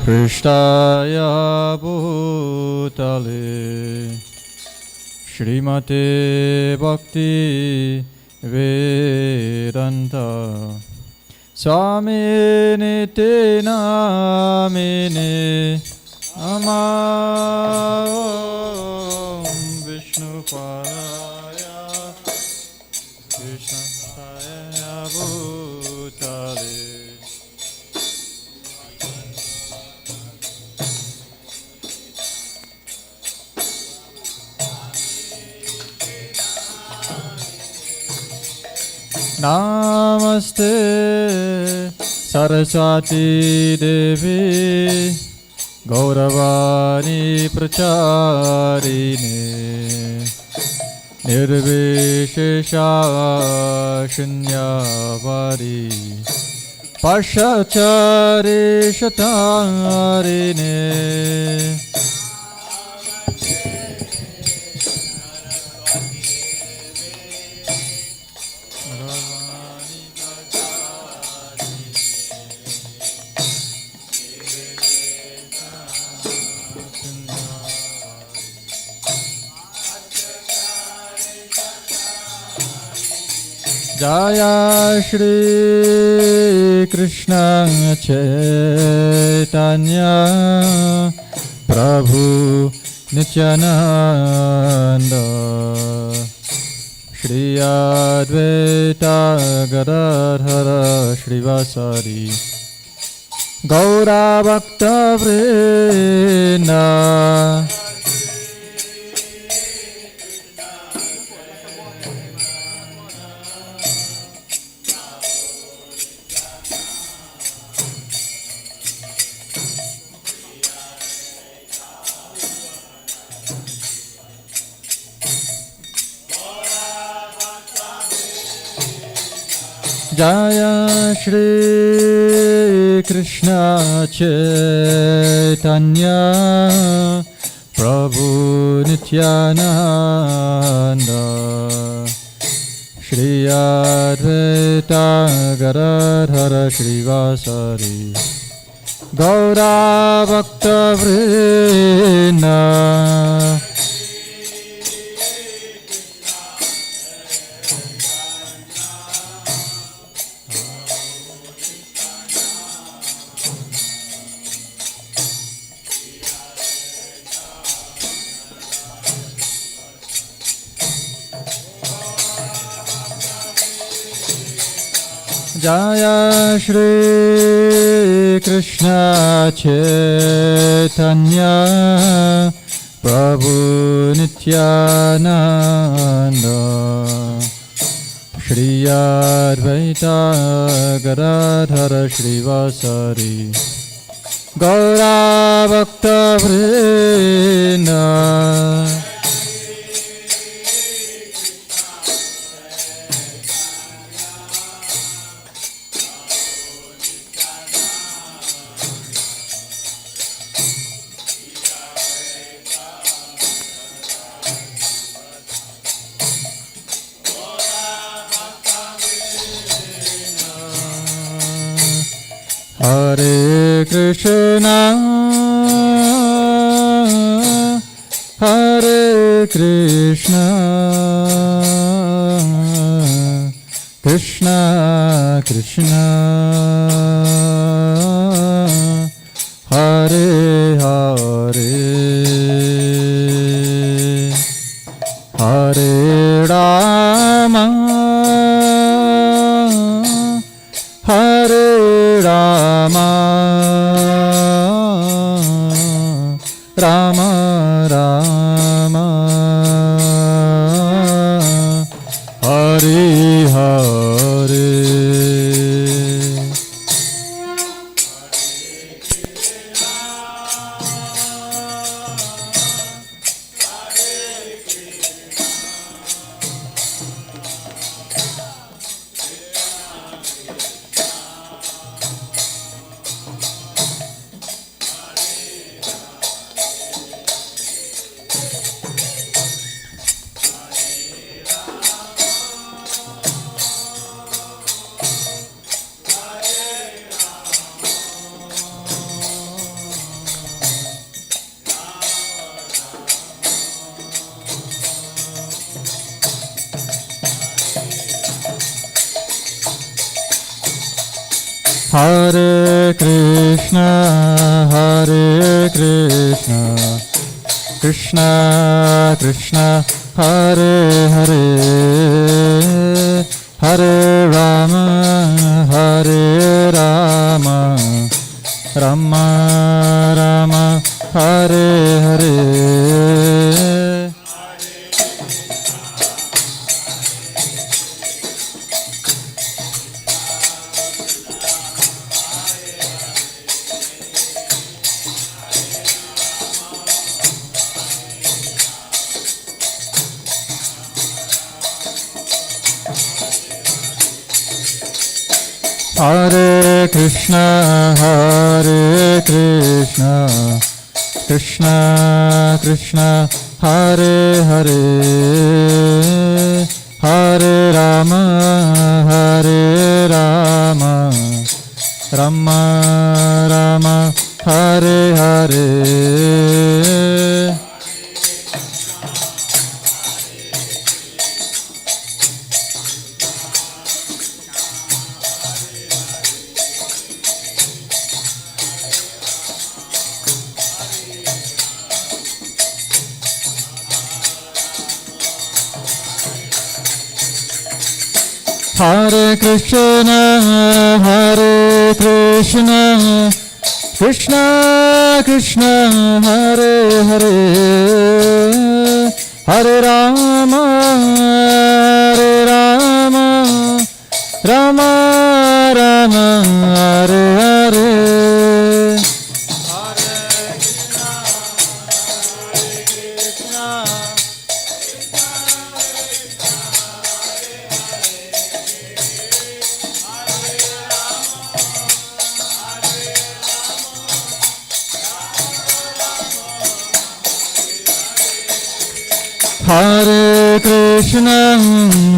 Krishnaya Bhutale Srimate Bhakti Vedanta Swami Niti Namine Ama Vishnu Padaya Krishnaya Bhutale Namaste Saraswati Devi Gauravani Pracharine Nirvishesha Shunyavadi Pashachari Shatarine Jaya Shri Krishna Chaitanya Prabhu Nityananda Shri Advaita Gadadhara Shrivasari Gaura Bhakta Vrinda Jaya Shri Krishna Chaitanya Prabhu Nityananda Shri Advaita Gadadhara Shrivasari Gaura Bhakta Vrinda Jaya Shri Krishna Chaitanya Prabhu Nityananda Shri Advaita Gadadhara Shrivasari Gaura Bhakta Vrinda Hare Krishna, Hare Krishna, Krishna Krishna, Hare Hare, Hare Rama, Hare Rama, Rama Rama, Hare Hare. Hare Krishna, Krishna Krishna, Hare Hare, Hare Rama, Rama Rama, Hare Hare. Hare Krishna, Krishna Krishna, Hare Hare, Hare Rama, Rama Rama, Hare Hare. Hare Krishna, Krishna Krishna, Hare Hare, Hare Rama, Rama Rama, Hare Hare.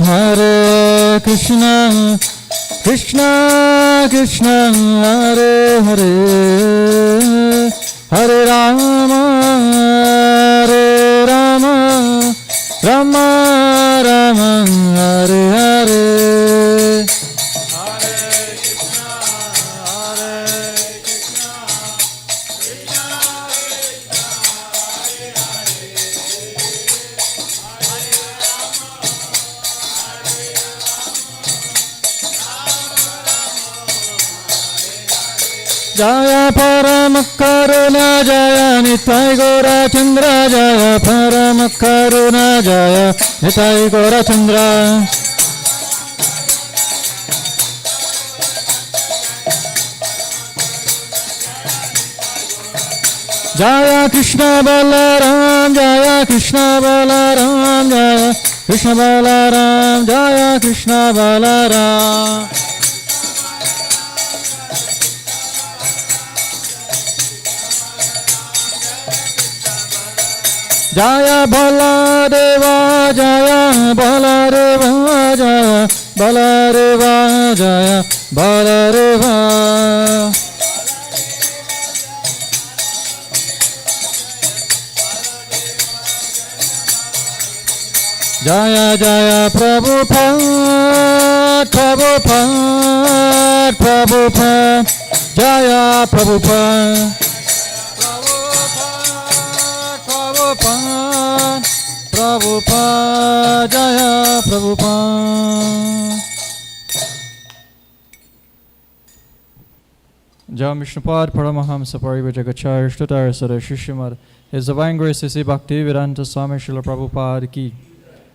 Hare Krishna, Krishna Krishna, Hare Hare, Hare Rama, Rama Rama, Hare Hare. Jaya Paramakaruna, Jaya Nitai Gora Chandra, Jaya Paramakaruna, Jaya Nitai Gora Chandra. Jaya Krishna Balaram, Jaya Krishna Balaram, Jaya Krishna Balaram, Jaya Krishna Balaram. Jaya Baladeva, Jaya Baladeva, Jaya Baladeva, Jaya Baladeva. Jaya Jaya Prabhupada, Prabhupada, Jaya Prabhupada. Prabhupada, Jaya Prabhupada. Jai Vishnupad Paramahamsa Parivajagacharya Shtutara Sada Shishimad. His Divine Grace is Bhaktivedanta Swami Srila Prabhupada ki.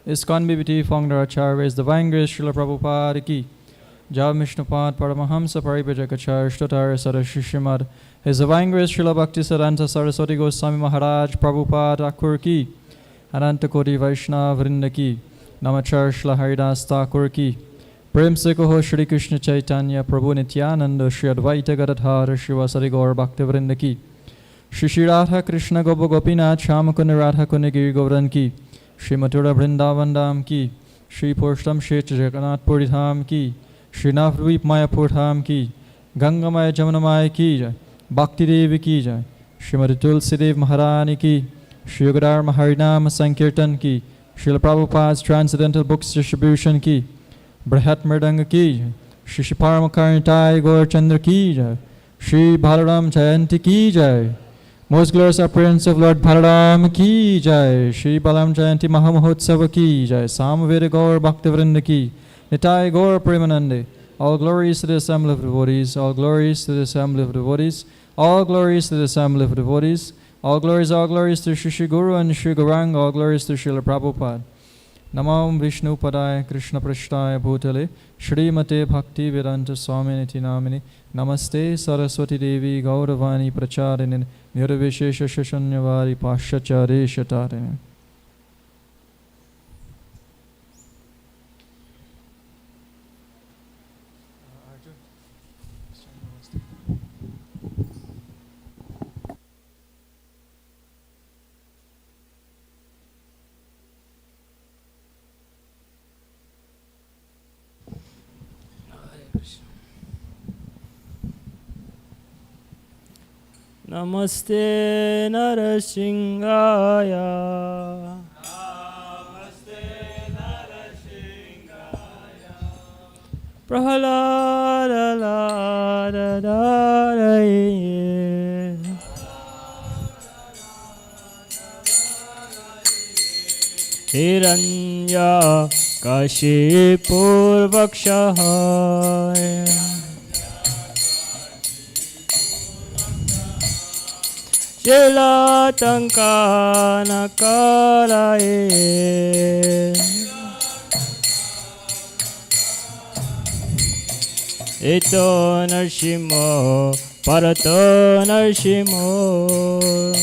ISKCON BBT founder Acharya is Divine Grace Srila Prabhupada ki. Jai Vishnupad Paramahamsa Parivajagacharya Shtutara Sada Shishimad. His Divine Grace Srila Bhaktisiddhanta Saraswati Goswami Maharaj Prabhupada Thakur ki. Ananta Koti Vaishnava Vrinda ki. Namachar Shri Haridas Thakur ki. Prem se kaho Shri Krishna Chaitanya Prabhu Nityananda Shri Advaita Gadadhara Shri Vasari Gaur Bhakti Vrinda ki. Shri Shri Radha Krishna Gopa Gopinath Shama Kunda Radha Kunda Giri Govardhan ki. Shri Mathura Vrindavan Dham ki. Shri Purushottam Kshetra Jagannath Puri Dham ki. Shri Navadvip Mayapur Dham ki. Ganga Maya Jamuna Maya ki jai. Bhakti Devi ki jai. Shrimati Tulsi Dev Maharani ki. Shri Yogadhar Maharinam Sankirtan ki. Srila Prabhupada's Transcendental Books Distribution ki. Brihat Mridanga ki. Shri Shri Paramakarnitai Gaur Chandra ki jai. Shri Balaram Jayanti ki jai. Most glorious appearance of Lord Balaram ki jai. Shri Balaram Jayanti Mahamahotsava ki jai. Samaveda Gaur Bhaktivinoda ki. Nitai Gaur Premanande. All glories to the assembly of devotees. All glories to the assembly of devotees. All glories to the assembly of devotees. All glories to Shri Shri Guru and Shri Gauranga. All glories to Srila Prabhupada. Namam Vishnu Padaya Krishna Prashtaya Bhutale Shrimate Bhakti Vedanta Swaminiti Namini Namaste Saraswati Devi Gauravani Pracharini Nirvishesha Shashanyavari Pashachare Shatarini. Namaste Narasingaya. Namaste Narasingaya. Prahalada Ladadaye. Hiranya Kashipur Vakshahaya. Shilatankana Karaye. Ito Narshimo Parato Narshimo.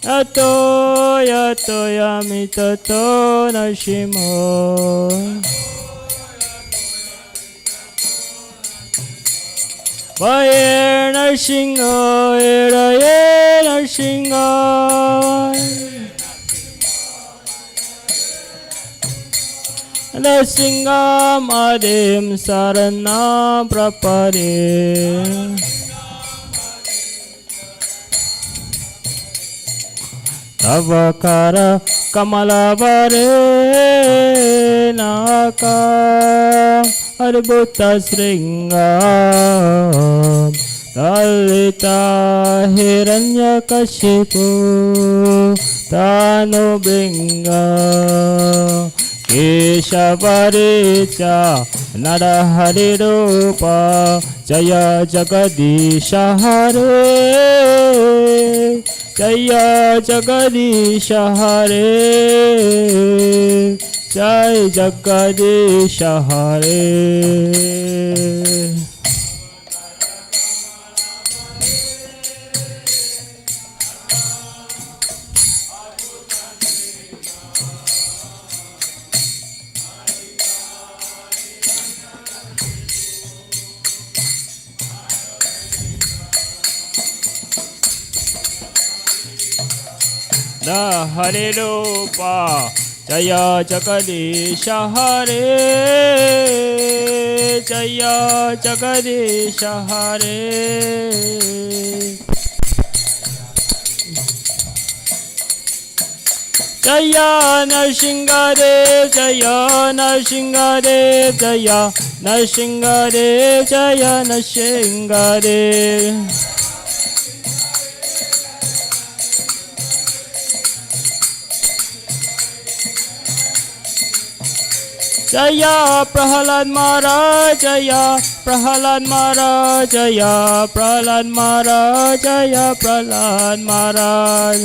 Ato Yato Yamitato Narshimo. Vaye Narsingha, Eraye Narsingha. Narsingha Madim Sarana Prapade. Tavakara Kamalavare Naka Adbhuta Sringam Dalita Hiranyakashipu Tanu Bringa Keshavaricha Narahari Rupa Jaya Jagadisha Hare Jaya Jagadisha Hare Jai Jagadisha Hare. Da Hare Rupa Jaya Jagadisha Hare Jaya Jagadisha Hare Jaya Narsinghadev Jaya Narsinghadev Jaya Narsinghadev Jaya Narsinghadev Jaya Prahalad Maharaj Jaya Prahalad Maharaj Jaya Prahalad Maharaj Jaya Prahalad Maharaj.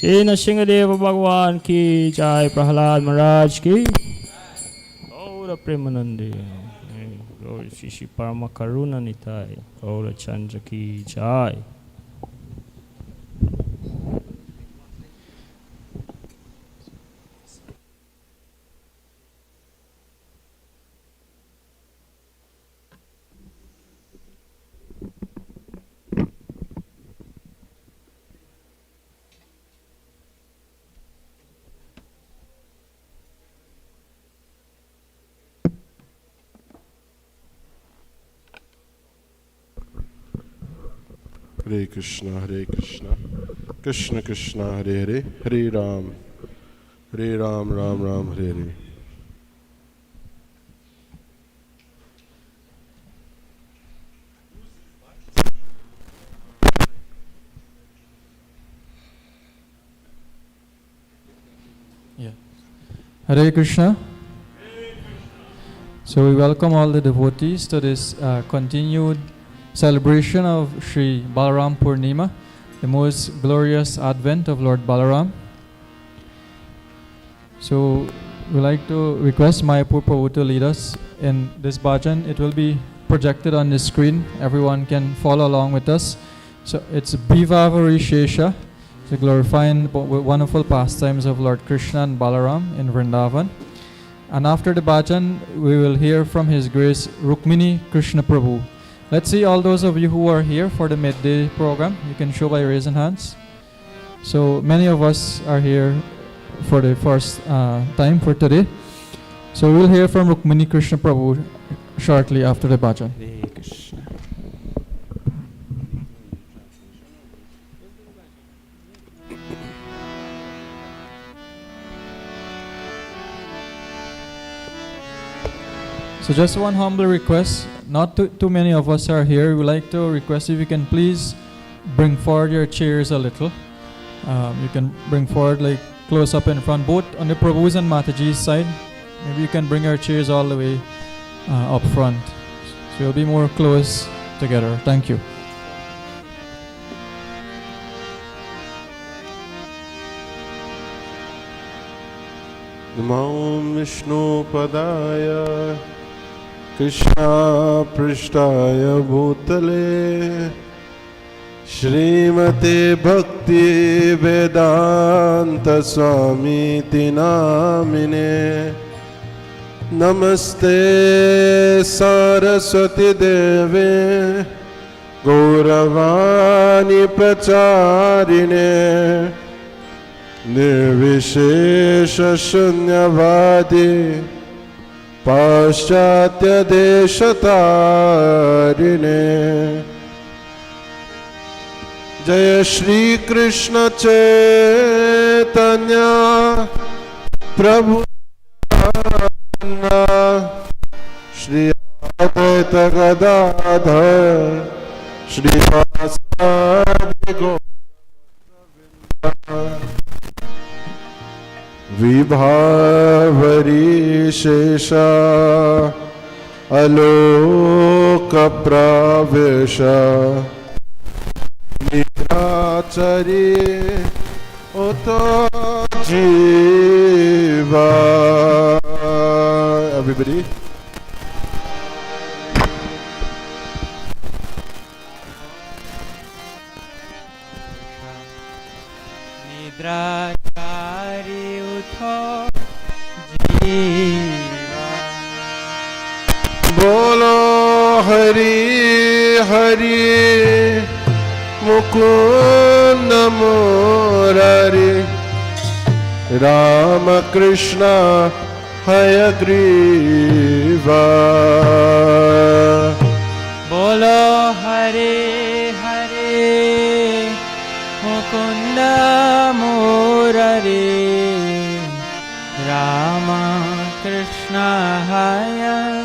Shri Nrsingadeva Bhagwan ki Jai, Prahalad Maharaj ki Gaura Premanande. Glory Shri Shri Paramakaruna Nitai Gaura Chandra ki Jai. Hare Krishna, Krishna Krishna, Hare Hare, Hare Ram, Ram Ram, Hare Hare. Yeah. Hare Krishna. So we welcome all the devotees to this continued celebration of Sri Balaram Purnima, the most glorious advent of Lord Balaram. So we like to request Mayapur Prabhu to lead us in this bhajan. It will be projected on the screen. Everyone can follow along with us. So it's Bhivavari Shesha, so glorifying the wonderful pastimes of Lord Krishna and Balaram in Vrindavan. And after the bhajan, we will hear from His Grace Rukmini Krishna Prabhu. Let's see all those of you who are here for the midday program. You can show by raising hands. So many of us are here for the first time for today. So we'll hear from Rukmini Krishna Prabhu shortly after the bhajan. So just one humble request, not too many of us are here. We like to request if you can please bring forward your chairs a little. You can bring forward like close up in front, both on the Prabhu's and Mataji's side. Maybe you can bring your chairs all the way up front. So you'll be more close together. Thank you. Namo Vishnu Padaya Krishna Prishtaya Bhutale Shrimate Bhakti Vedanta Swami Tinamine Namaste Saraswati Deve Gauravani Pracharine Nirvishesha Shunyavadi Paschatya Deshatarine Jaya Shri Krishna Chaitanya Prabhu Shri Advaita Gadadhar Shri Vasadi Govinda Vibhavari Shesha Aloka Pravesha Nidrachari Oto Jiva. Everybody. Nidrachari Uto Jiva. Bolo Hari Hari Mukunda Murari Rama Krishna Hayagriva. Bolo Hare Hare Mukunda Murari Rama Krishna Hayagriva.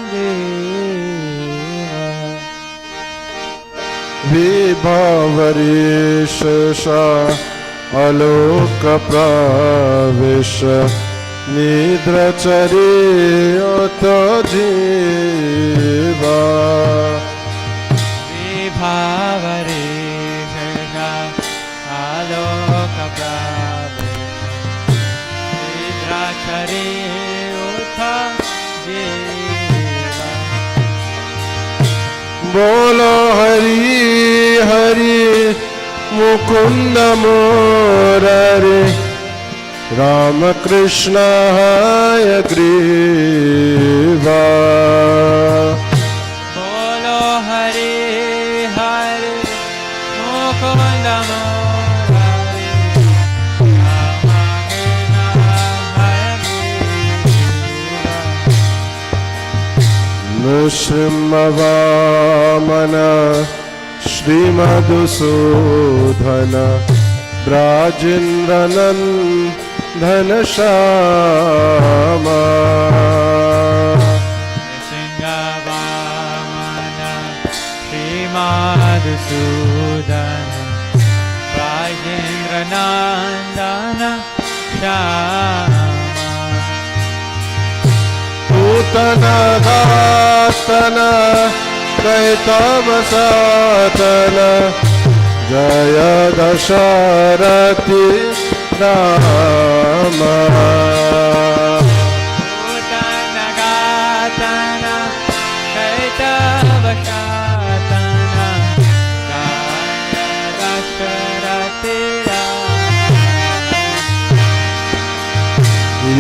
Vibhavari Shesha Aloka Pravesha Nidrachari Oto Jiva. Vibhavari Shesha Aloka Pravesha Nidrachari Oto Jiva. Bolo Hari Hari Mukunda Murari Rama Krishna Hayagriva. Bolo Hare Hare Mukunda Murari Rama Krishna Hayagriva. Nrsimhavamana Shri Madhusudan ब्राजेन्द्रनन्दन Shyama Madhusudan Rajendra Nandana Shama Putana Gatana Kaitabasatana Jaya Dasharati Rama Putana Gatana Kaitabasatana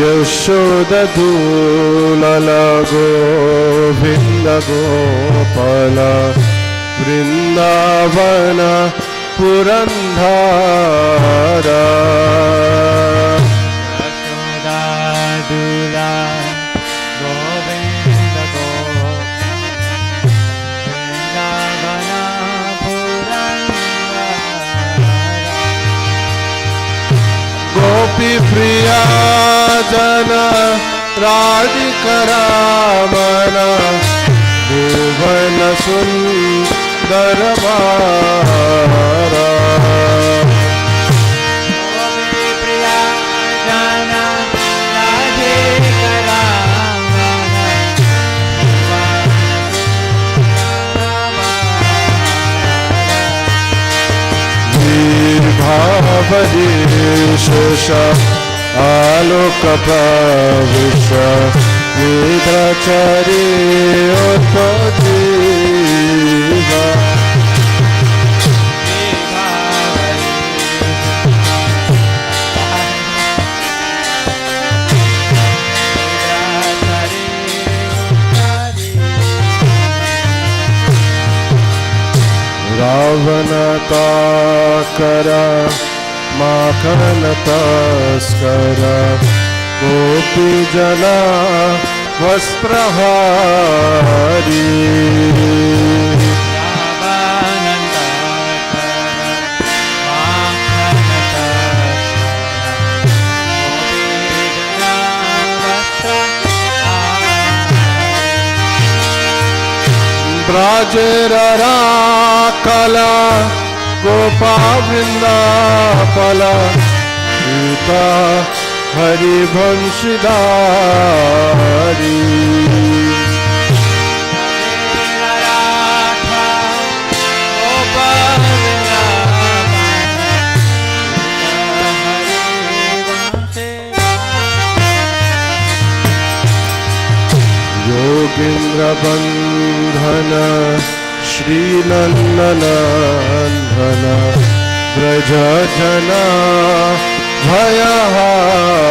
Yashoda Dulala Govinda Gopala Vrindavana Purandhara Yashoda Dula Govinda Vrindavana Purandhara Gopi Priya Jana Radhika Ramana Bhuvana Sundara Mara Gopi Priya Jana Radhika Ramana Bhavadi Shesha Aloka Pravisha Nidrachari Uttajiva Ravana Takara Makana Taskara Gopi Jana Vasprahari Brajera Kala Gopa Vrindapala Sita Hari Bhanshidari Yogindra Bandhana Shri Nandanandana Braja Jana Bhayahari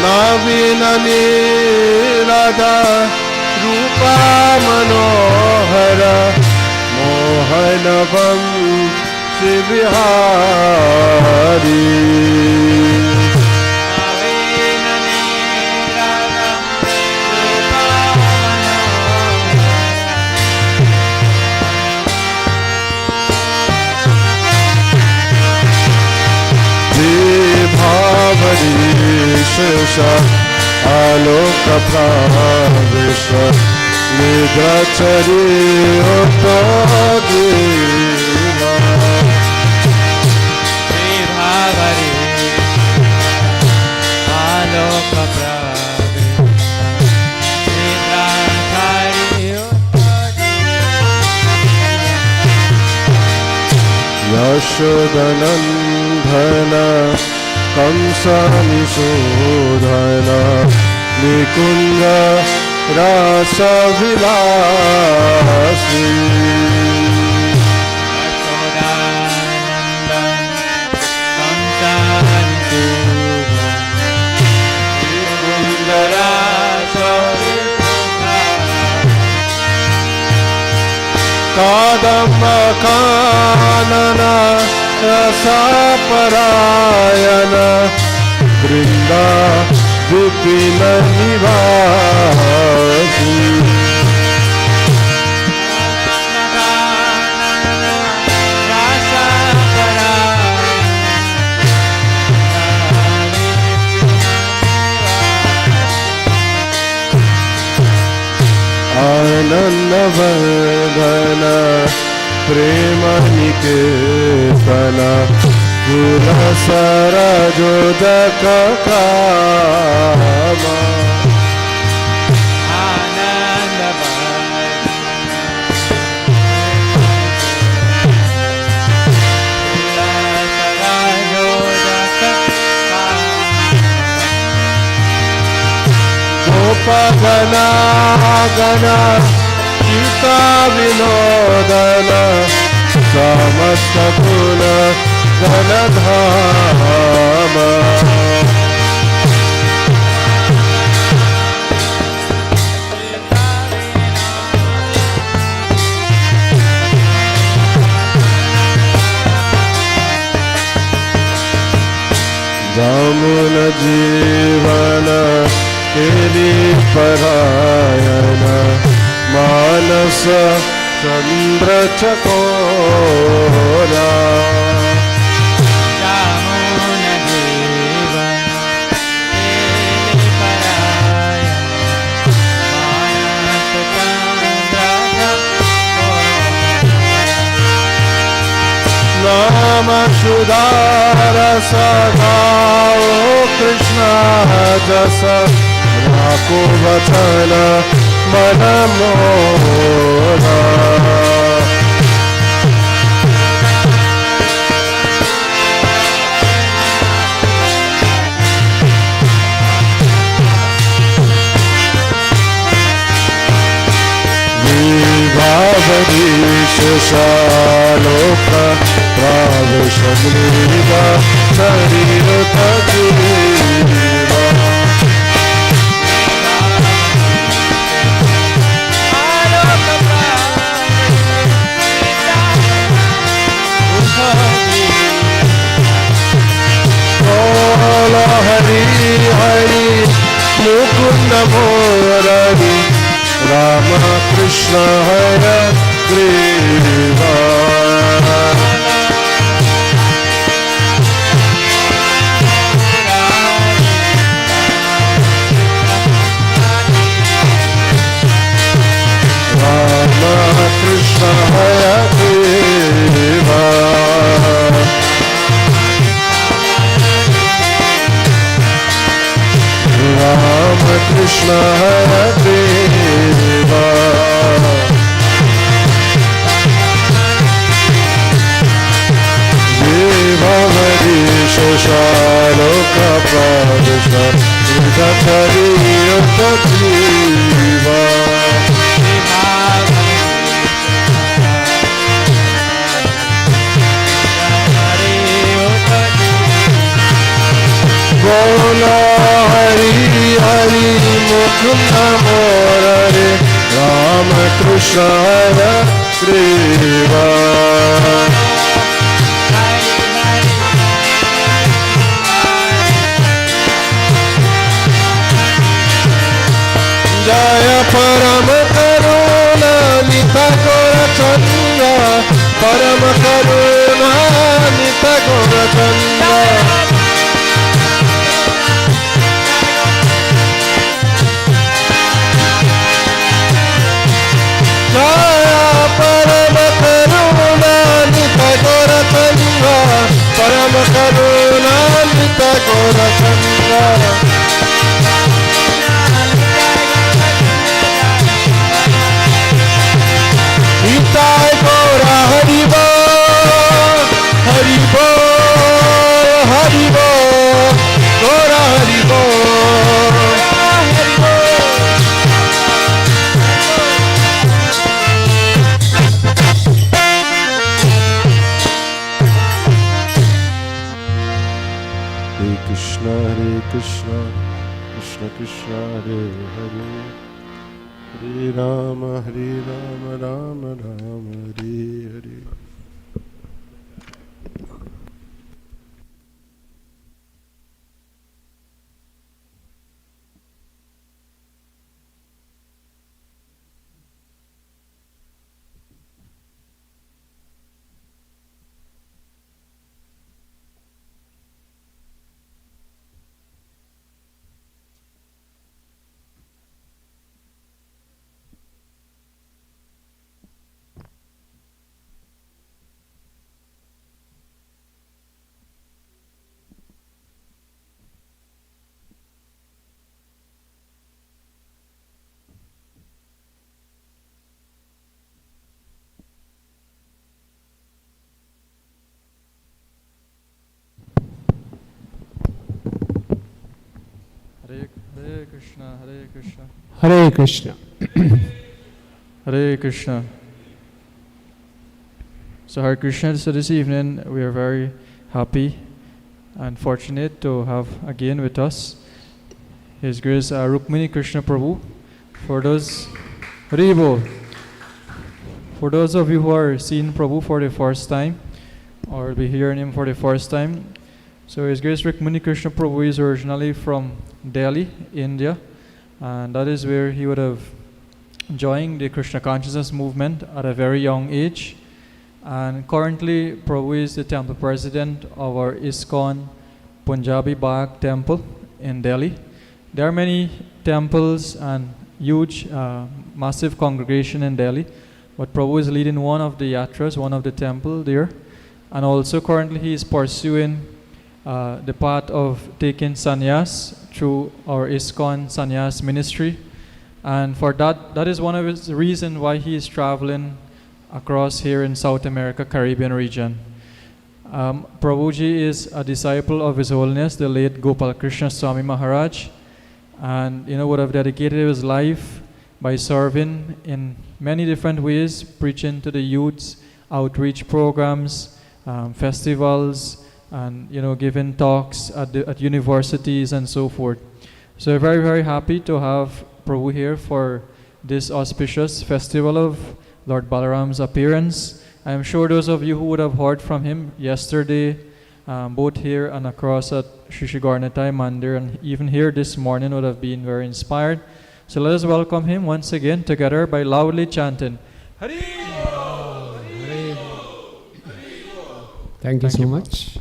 Navinani Radha Rupa Manohara Mohanavam Shivihari Bhavadi Shesha Aloka Pravisha Nidrachari Uttajiva Bhavadi Aloka Pravisha Yashodanandana Kamsa Nisudhana Nikunda Rasa Vilasi Kadamba kanana rasa parayana Brinda vipina nivasi Anandavardhana Prema Niketana Guna Sarajodaka Kama Gopagana Gana Kita Vinodana Samasta Guna Ganadhama Jamuna Jivana Keli Parayana Manasa Chandra Chakora Jamuna Deva Keli Parayana Manasa Chandra Chakora Nama Shudara Sadao Krishna Jasa Raku Vachana Manamora Vivavadi Shaloka Praveshamriva Sarirata Jiva Ola Hari Hari Mukunda Murari Rama Krishna Hare Kriva Rama Krishna Hare Kriva Rama Krishna Hare Kriva Vivavadi Shaloka Pravesha Vidachari Yotajiva Bola Hari Hari Mukunda Murari Rama Krishna Hare Kriva Jaya Parama Karuna Nita Gora Chanda Parama Karuna Nita Gora Chanda Jaya Parama Karuna Nita Gora Chanda Parama Karuna Nita Gora Chanda Nitai Gora Haribo Haribo Haribo Gora Haribo Hare Rama, Rama Rama, Hare Hare. Hare Krishna, Hare Krishna, Hare Krishna. Hare Krishna. So Hare Krishna, so this evening we are very happy and fortunate to have again with us His Grace Rukmini Krishna Prabhu. For those for those of you who are seeing Prabhu for the first time or be hearing him for the first time, so His Grace Rukmini Krishna Prabhu is originally from Delhi, India, and that is where he would have joined the Krishna consciousness movement at a very young age. And currently, Prabhu is the temple president of our ISKCON Punjabi Bagh temple in Delhi. There are many temples and huge, massive congregation in Delhi, but Prabhu is leading one of the yatras, one of the temple there. And also currently he is pursuing the path of taking sannyas through our ISKCON sannyas ministry. And for that is one of his reasons why he is traveling across here in South America, Caribbean region. Prabhuji is a disciple of His Holiness, the late Gopal Krishna Swami Maharaj, and would have dedicated his life by serving in many different ways, preaching to the youths, outreach programs, festivals, and giving talks at universities and so forth. So we're very, very happy to have Prabhu here for this auspicious festival of Lord Balaram's appearance. I'm sure those of you who would have heard from him yesterday, both here and across at Shri Shri Gaurnitai Mandir, and even here this morning, would have been very inspired. So let us welcome him once again together by loudly chanting Hari Bol, Hari Bol, Hari Bol. Thank you so much.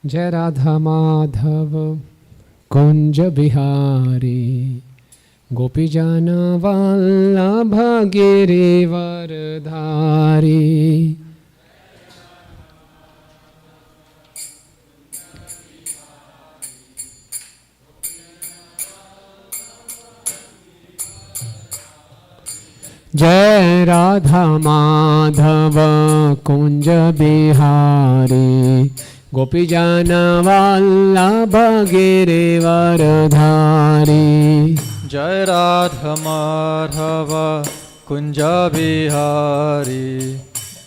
Jai Radha Madhava Kunja Bihari Gopijana Vallabha Girivardhari. Jai Radha Madhava Kunja Bihari Gopijana Vallabha Girivardhari. Jai Radha Madhava Kunja Bihari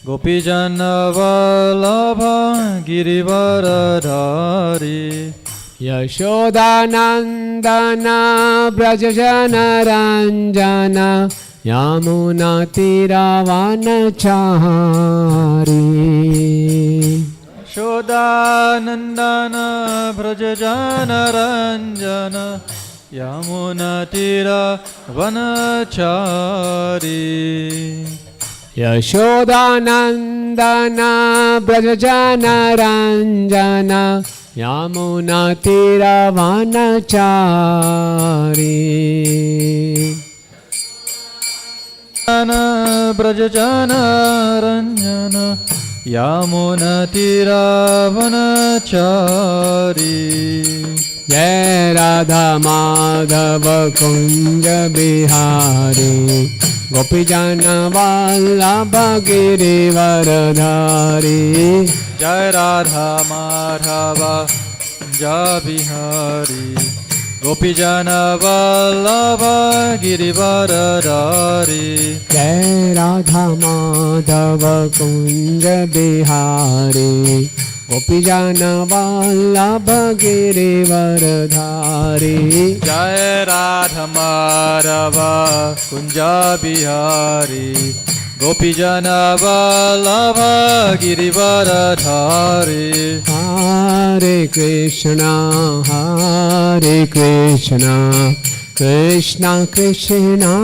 Gopijana Vallabha Girivardhari. Yashoda Nandana Brajajana Ranjana Yamuna Tiravanachari. Yashoda Nandana Brajajana Ranjana Yamuna Tiravanachari. Yashoda Nandana Brajajana Ranjana Yamuna Tiravanachari. Brajajana Ranjana Yamuna Tiravanachari. Jai Radha Madhava Kunja Bihari Gopijana Vallabha Girivardhari. Jai Radha Madhava Kunja Bihari Gopijana Vallabha Girivardhari. Jai Radha Madhava Kunja Bihari गोपीजनवल्लभ Girivardhari जय राधा माधव कुंज बिहारी गोपीजन वल्लभ गिरिवरधारी हरे कृष्णा कृष्णा कृष्णा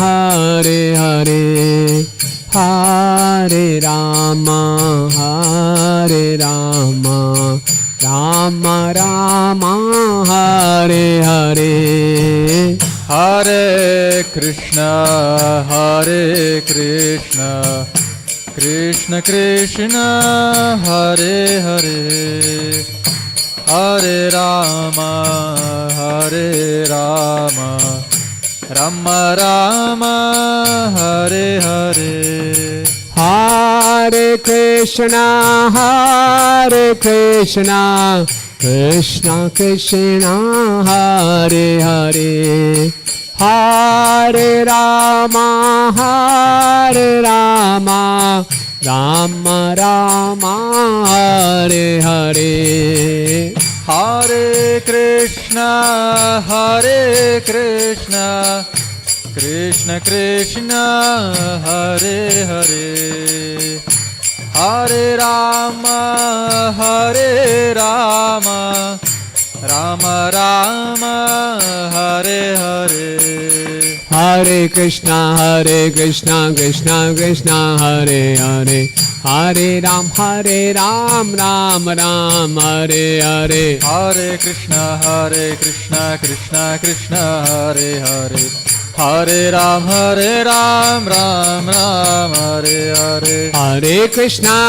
हरे हरे हरे राम राम राम हरे हरे हरे कृष्णा कृष्ण कृष्ण हरे हरे हरे राम राम राम हरे हरे हरे कृष्णा कृष्णा कृष्णा हरे हरे हरे राम राम राम हरे हरे हरे कृष्णा कृष्ण कृष्ण हरे हरे हरे राम राम राम हरे हरे हरे कृष्णा कृष्णा कृष्णा हरे हरे हरे राम राम राम हरे हरे हरे कृष्णा कृष्णा कृष्णा हरे हरे हरे राम राम राम हरे हरे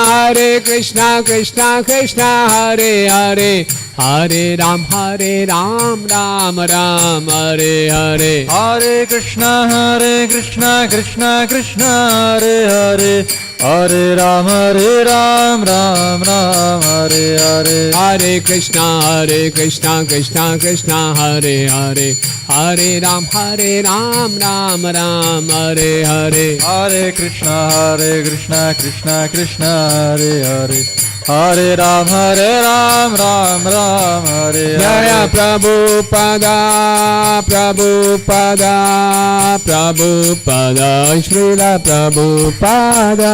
हरे कृष्णा कृष्णा कृष्णा हरे हरे हरे राम राम राम हरे हरे हरे कृष्णा कृष्णा कृष्णा हरे हरे हरे राम राम राम हरे हरे हरे कृष्णा कृष्णा कृष्णा हरे हरे हरे राम राम राम हरे हरे हरे कृष्णा कृष्णा कृष्णा हरे हरे हरे राम राम राम हरे जय प्रभुपदा श्रील प्रभुपदा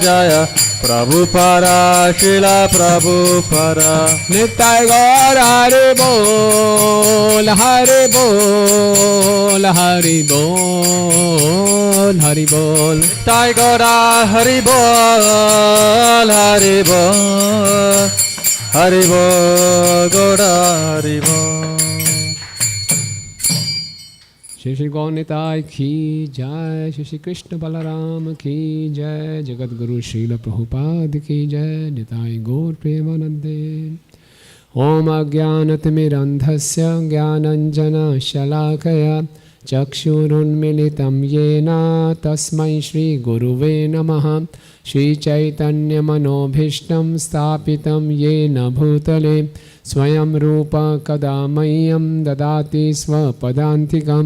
जय प्रभुपरा शिल प्रभुपरा नित्य गौर हरि बोल हरि बोल हरि बोल हरि बोल नित्य गौरा हरि बोल हरि बोल हरि बोल गौरा हरि बोल श्री श्री गौनिताय की जय श्री श्री कृष्ण बलराम की जय जगत गुरु श्रील प्रभुपाद की जय निताय गौर प्रेमानंदे ओम अज्ञानतिमिरन्धस्य ज्ञानञ्जनशलाकया चक्षुरुन्मिलितं येन तस्मै श्रीगुरुवे नमः श्रीचैतन्यमनोभीष्टं स्थापितं येन भूतले स्वयं रूप कदा मह्यं ददाति स्वपदान्तिकं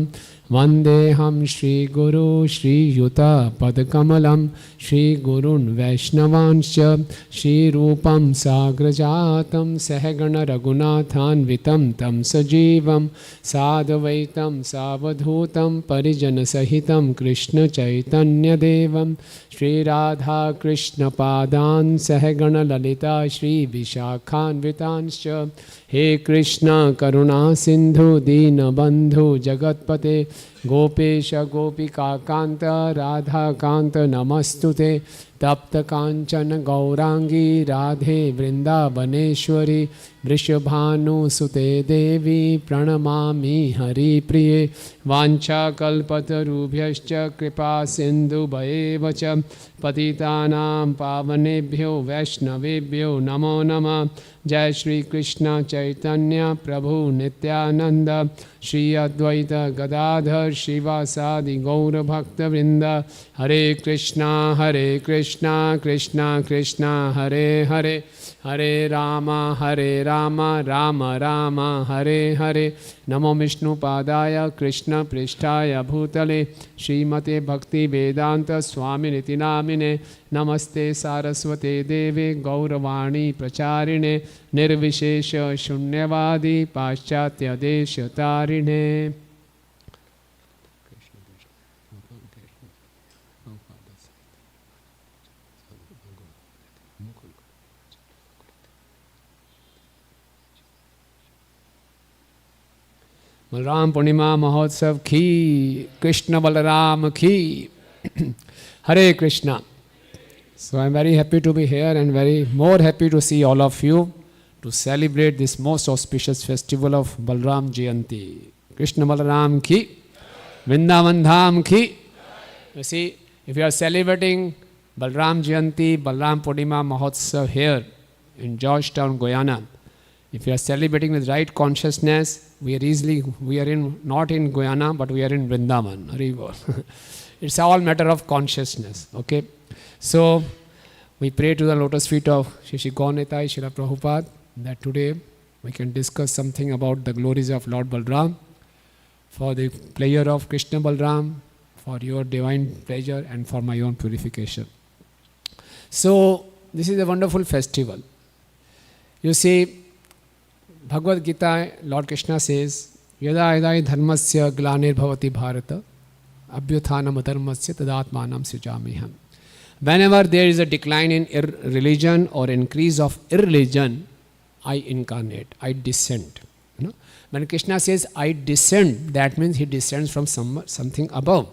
वन्देऽहं श्रीगुरु श्रीयुतपदकमलं श्रीगुरून् वैष्णवांश्च श्रीरूपं साग्रजातं सहगणरघुनाथान्वितं तं सजीवं साद्वैतं सावधूतं परिजनसहितं कृष्णचैतन्यदेवं श्रीराधाकृष्णपादान् सहगणललिता श्रीविशाखान्वितांश्च हे कृष्ण करुणा सिंधु दीनबंधु जगत्पते गोपेश गोपिकाकांत राधाकांत नमस्तुते तप्त कांचन गौरांगी राधे वृंदावनेश्वरी वृषभानुसुते देवी प्रणमामि हरिप्रिये वाञ्छाकल्पतरुभ्यश्च कृपा सिन्धुभयेव च पतितानां पावनेभ्यो वैष्णवेभ्यो नमो नमः जय श्री कृष्ण चैतन्य प्रभु नित्यानंद श्री अद्वैत गदाधर शिवासादि गौर भक्तवृंद हरे Krishna Krishna Krishna Hare Hare Hare Rama, Rama Rama, Hare Hare. Namo Vishnu Padaya, Krishna Prishtaya Bhutale, Srimate Bhakti Vedanta Swami Niti Namine, Namaste Saraswate Deve, Gauravani Pracharine, Nirvishesha Shunyavadi, Paschatya Desha Tarine. Balaram Purnima Mahotsav ki, Krishna Balaram ki. Hare Krishna. So I am very happy to be here and very more happy to see all of you to celebrate this most auspicious festival of Balaram Jayanti. Krishna Balaram ki, Vrindavan Dham ki. You see, if you are celebrating Balaram Jayanti, Balaram Purnima Mahotsav here in Georgetown, Guyana, if you are celebrating with right consciousness, we are not in Guyana, but we are in Vrindavan. It's all matter of consciousness. Okay. So we pray to the lotus feet of Shri Gaunitai, Srila Prabhupada, that today we can discuss something about the glories of Lord Balaram, for the pleasure of Krishna Balaram, for your divine pleasure and for my own purification. So this is a wonderful festival. You see, Bhagavad Gita, Lord Krishna says, Yada yada dharmasya glanir bhavati bharata, abhyuthanam adharmasya tadatmanam sujamiham. Whenever there is a decline in religion or increase of irreligion, I incarnate, I descend. You know? When Krishna says, I descend, that means he descends from something above.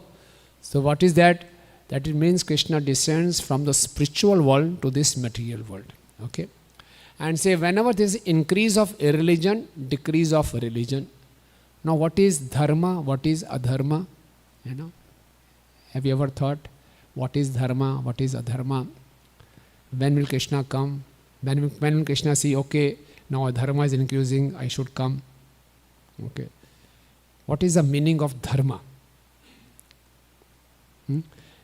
So what is that? That it means Krishna descends from the spiritual world to this material world. Okay? And say whenever there is increase of irreligion, decrease of religion. Now what is dharma, what is adharma? You know, have you ever thought what is dharma, what is adharma? When will Krishna come? When will Krishna see, okay, now adharma is increasing, I should come? Okay. What is the meaning of dharma?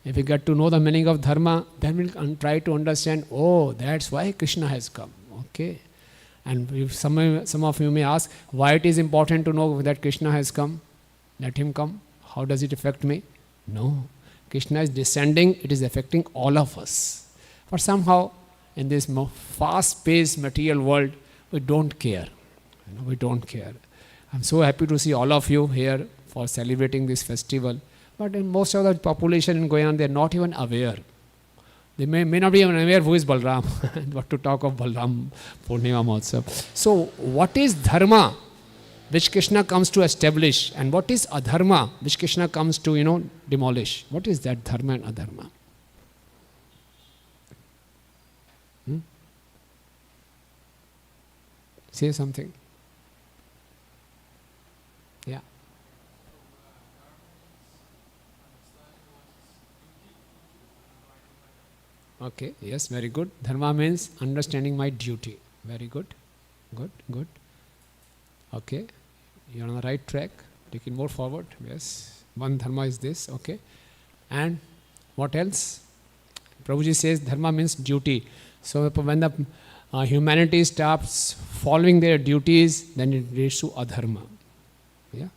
If we get to know the meaning of dharma, then we'll try to understand, oh, that's why Krishna has come. Okay, and if some of you may ask, why it is important to know that Krishna has come? Let him come. How does it affect me? No. Krishna is descending, it is affecting all of us. But somehow, in this fast-paced material world, we don't care. You know, we don't care. I'm so happy to see all of you here for celebrating this festival. But in most of the population in Guyana, they are not even aware. They may not be even aware who is Balaram, what to talk of Balaram Purnima Mahotsav. So, what is dharma, which Krishna comes to establish, and what is adharma, which Krishna comes to, demolish? What is that dharma and adharma? Say something. Yeah. Okay, yes, very good. Dharma means understanding my duty. Very good. Good. Okay, you're on the right track. Take it more forward. Yes, one dharma is this. Okay, and what else? Prabhuji says dharma means duty. So when the humanity stops following their duties, then it leads to adharma. Yeah,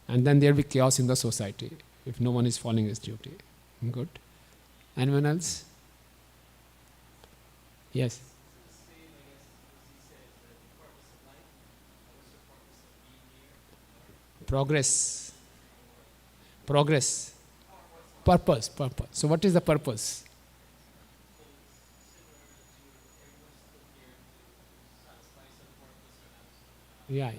and then there will be chaos in the society if no one is following his duty. Good. Anyone else? Yes. Progress. Purpose. So what is the purpose? Yeah.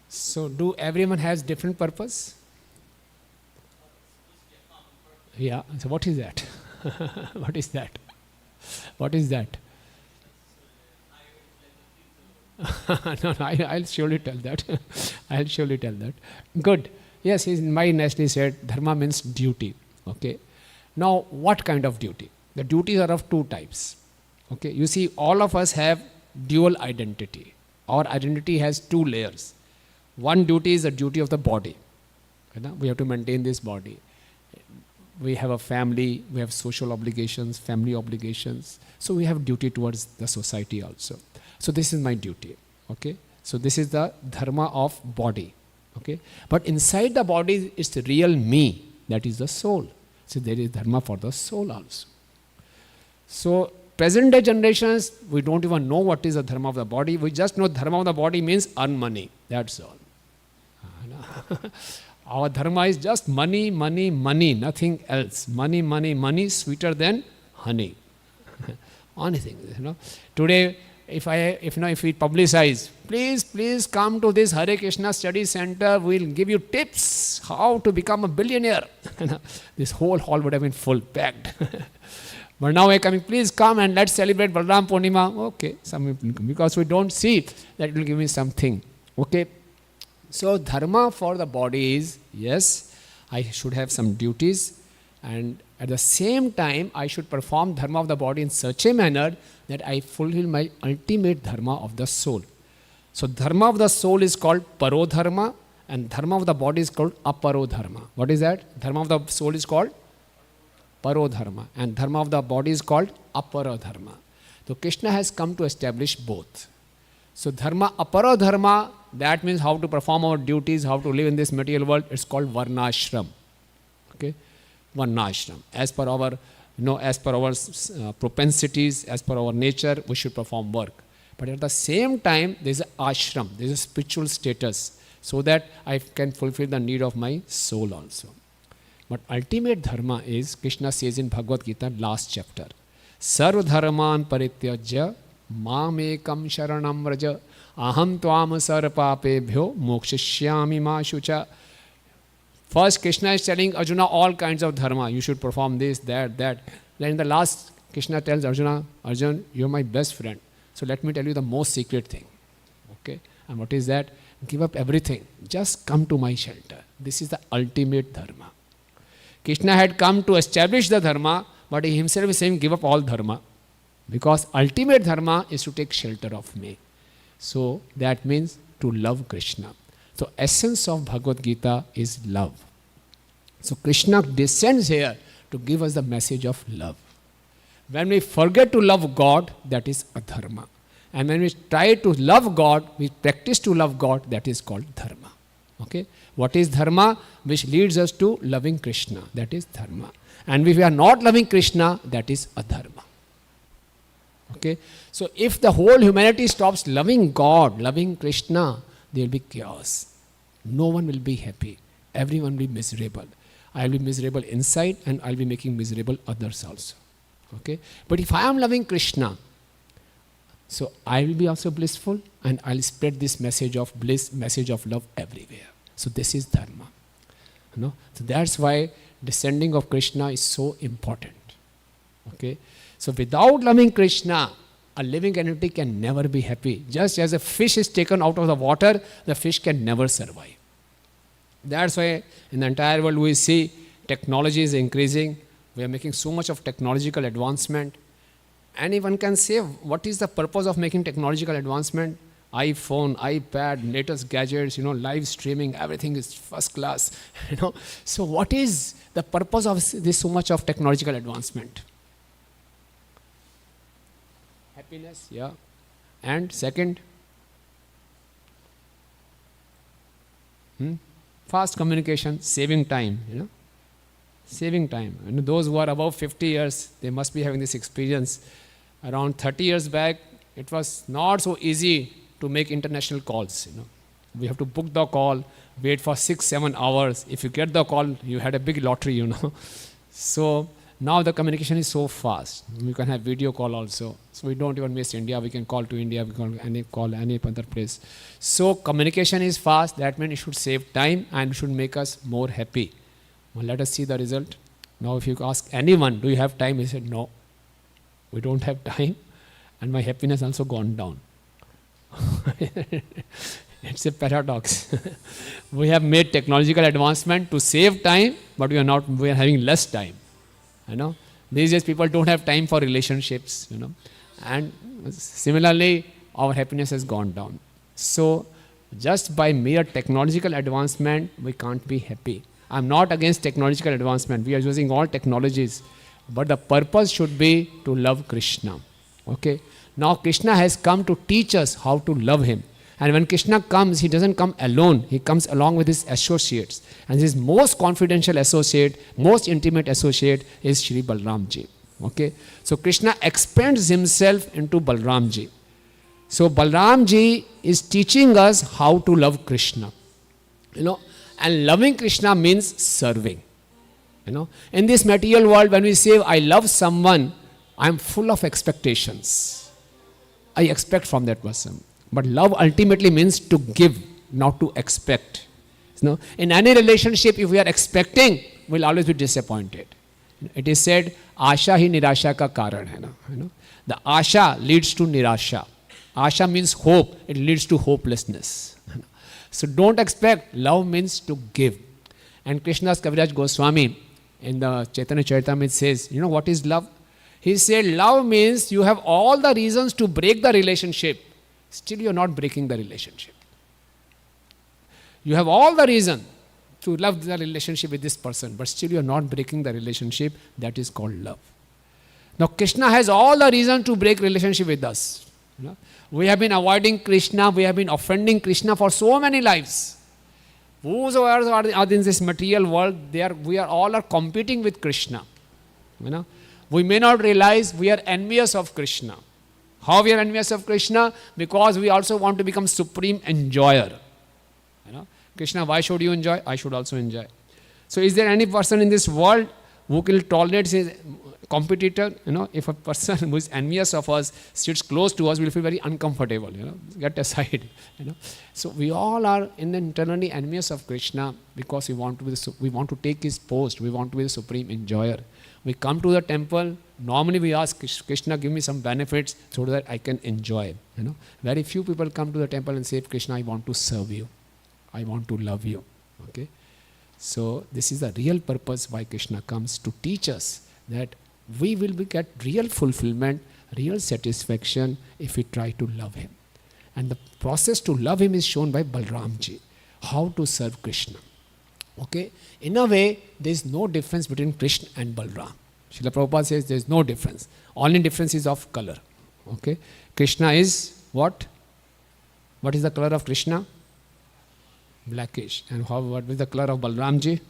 So do everyone has different purpose? Yeah. So what is that? What is that? No, I'll surely tell that. Good. Yes, he very nicely said, dharma means duty. Okay. Now, what kind of duty? The duties are of two types. Okay. You see, all of us have dual identity. Our identity has two layers. One duty is the duty of the body. We have to maintain this body. we have a family, we have social obligations, family obligations. So we have duty towards the society also. So this is my duty. Okay. So this is the dharma of body. Okay. But inside the body is the real me. That is the soul. So there is dharma for the soul also. So present day generations, we don't even know what is the dharma of the body. We just know dharma of the body means earn money. That's all. Our dharma is just money, money, money, nothing else. Money, money, money, sweeter than honey. Only thing, Today, if we publicize, please come to this Hare Krishna Study Center. We'll give you tips how to become a billionaire. This whole hall would have been full, packed. But now we're coming, please come and let's celebrate Balaram Purnima. Okay, because we don't see that it will give me something. Okay. So dharma for the body is, yes, I should have some duties, and at the same time I should perform dharma of the body in such a manner that I fulfill my ultimate dharma of the soul. So dharma of the soul is called paro dharma, and dharma of the body is called aparo dharma. What is that? Dharma of the soul is called paro dharma, and dharma of the body is called aparo dharma. So Krishna has come to establish both. So dharma, aparo dharma, that means how to perform our duties, how to live in this material world. It's called varnashram. Okay, varnashram. As per our, propensities, as per our nature, we should perform work. But at the same time, there is an ashram, there is a spiritual status, so that I can fulfill the need of my soul also. But ultimate dharma is, Krishna says in Bhagavad Gita, last chapter, Sarva dharman parityajya mamekam sharanam vraja aham tvam sarpapebhyo mokshishyami ma shucha. First, Krishna is telling Arjuna all kinds of dharma. You should perform this, that. Then in the last, Krishna tells Arjuna, Arjun, you're my best friend. So let me tell you the most secret thing. Okay? And what is that? Give up everything. Just come to my shelter. This is the ultimate dharma. Krishna had come to establish the dharma, but he himself is saying, give up all dharma. Because ultimate dharma is to take shelter of me. So that means to love Krishna. So essence of Bhagavad Gita is love. So Krishna descends here to give us the message of love. When we forget to love God, that is adharma. And when we try to love God, we practice to love God, that is called dharma. Okay? What is dharma? Which leads us to loving Krishna, that is dharma. And if we are not loving Krishna, that is adharma. Okay? So if the whole humanity stops loving God, loving Krishna, there will be chaos. No one will be happy. Everyone will be miserable. I will be miserable inside, and I will be making miserable others also. Okay? But if I am loving Krishna, so I will be also blissful, and I will spread this message of bliss, message of love everywhere. So this is dharma. So that's why descending of Krishna is so important. Okay? So without loving Krishna, a living entity can never be happy. Just as a fish is taken out of the water, the fish can never survive. That's why in the entire world we see technology is increasing. We are making so much of technological advancement. Anyone can say, what is the purpose of making technological advancement? iPhone, iPad, latest gadgets, live streaming, everything is first class. So what is the purpose of this so much of technological advancement? Happiness, yeah. And second, fast communication, saving time, saving time. Those who are above 50 years, they must be having this experience. Around 30 years back, it was not so easy to make international calls. We have to book the call, wait for 6-7 hours. If you get the call, you had a big lottery, So now the communication is so fast. We can have video call also. So we don't even miss India. We can call to India. We can call any other place. So communication is fast. That means it should save time and should make us more happy. Well, let us see the result. Now if you ask anyone, do you have time? He said, no, we don't have time. And my happiness also gone down. It's a paradox. We have made technological advancement to save time, but we are having less time. These days people don't have time for relationships, and similarly our happiness has gone down. So just by mere technological advancement we can't be happy. I'm not against technological advancement. We are using all technologies. But the purpose should be to love Krishna. Okay. Now Krishna has come to teach us how to love him. And when Krishna comes, he doesn't come alone. He comes along with his associates. And his most confidential associate, most intimate associate is Shri Balaramji. Okay. So Krishna expands himself into Balaramji. So Balaramji is teaching us how to love Krishna. And loving Krishna means serving. In this material world, when we say I love someone, I am full of expectations. I expect from that person. But love ultimately means to give, not to expect. In any relationship, if we are expecting, we'll always be disappointed. It is said, Asha hi nirasha ka karan hai. The Asha leads to nirasha. Asha means hope. It leads to hopelessness. So don't expect. Love means to give. And Krishna's Kaviraj Goswami in the Chaitanya Charitamrita says, what is love? He said, love means you have all the reasons to break the relationship. Still you are not breaking the relationship. You have all the reason to love the relationship with this person, but still you are not breaking the relationship. That is called love. Now Krishna has all the reason to break relationship with us. We have been avoiding Krishna, we have been offending Krishna for so many lives. Whosoever are in this material world, we are all competing with Krishna. We may not realize we are envious of Krishna. How we are envious of Krishna? Because we also want to become supreme enjoyer. Krishna, why should you enjoy? I should also enjoy. So is there any person in this world who will tolerate his competitor? If a person who is envious of us sits close to us, we will feel very uncomfortable. Get aside. So we all are internally envious of Krishna because we want to take his post. We want to be the supreme enjoyer. We come to the temple. Normally we ask Krishna, give me some benefits so that I can enjoy. Very few people come to the temple and say, Krishna, I want to serve you. I want to love you. Okay. So this is the real purpose why Krishna comes, to teach us that we will get real fulfillment, real satisfaction if we try to love him. And the process to love him is shown by Balaramji. How to serve Krishna. Okay. In a way, there is no difference between Krishna and Balaram. Srila Prabhupada says there is no difference. Only difference is of color. Okay. Krishna is what? What is the color of Krishna? Blackish. And what is the color of Balaramji?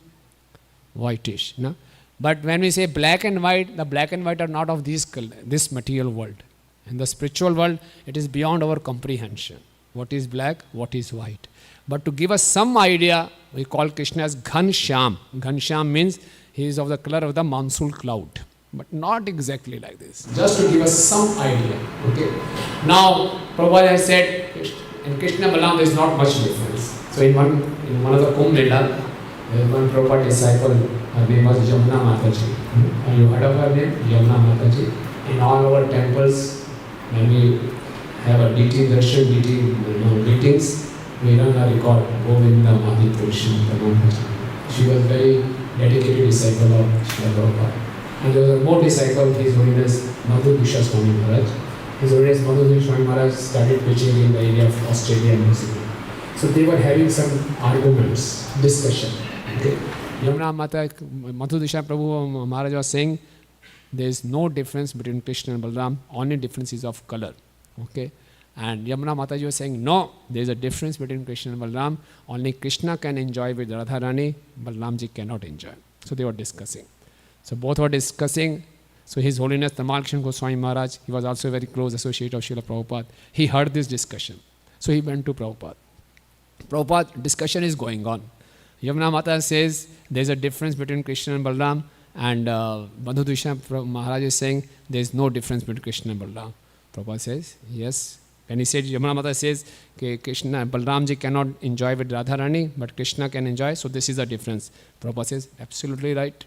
Whitish. No? But when we say black and white, the black and white are not of this material world. In the spiritual world, it is beyond our comprehension. What is black? What is white? But to give us some idea, we call Krishna as Ghanshyam. Ghanshyam means he is of the color of the monsoon cloud. But not exactly like this. Just to give us some idea. Okay. Now, Prabhupada has said, in Krishna Balaram there is not much difference. So in one of the Kumbh Mela, there was one Prabhupada disciple, her name was Yamuna Mataji. Have you heard of her name? Yamuna Mataji. In all our temples, when we have a DT darshan, meetings, we run a record, Govinda Madi Purusham. She was very dedicated disciple of Srila Prabhupada. And there was a more disciple, His Holiness Madhu Dusha Swami Maharaj. His Holiness Madhu Dusha Swami Maharaj started preaching in the area of Australia and New Zealand. So they were having some arguments, discussion. Okay. Yamuna Mata, Madhu Dusha Prabhu Maharaj was saying, there is no difference between Krishna and Balaram, only difference is of color. Okay. And Yamuna Mataji was saying, no, there is a difference between Krishna and Balaram. Only Krishna can enjoy with Radharani, Balaramji cannot enjoy. So they were discussing. So both were discussing. So His Holiness Tamal Krishna Goswami Maharaj, he was also a very close associate of Srila Prabhupada. He heard this discussion. So he went to Prabhupada. Prabhupada, discussion is going on. Yamuna Mata says there is a difference between Krishna and Balaram, and Madhu Dusha Maharaj is saying there is no difference between Krishna and Balaram. Prabhupada says, yes. When he said, Yamuna Mata says, Krishna, Balaramji cannot enjoy with Radharani, but Krishna can enjoy, so this is the difference. Prabhupada says, absolutely right.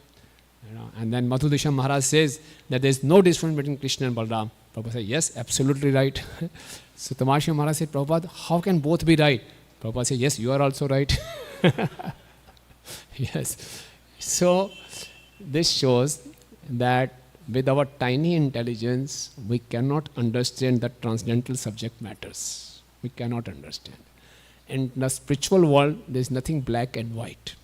And then Madhu Dusha Maharaj says that there is no difference between Krishna and Balaram. Prabhupada says, yes, absolutely right. So Tamal Maharaj said, Prabhupada, how can both be right? Prabhupada said, yes, you are also right. Yes. So this shows that with our tiny intelligence, we cannot understand the transcendental subject matters. We cannot understand. In the spiritual world, there is nothing black and white.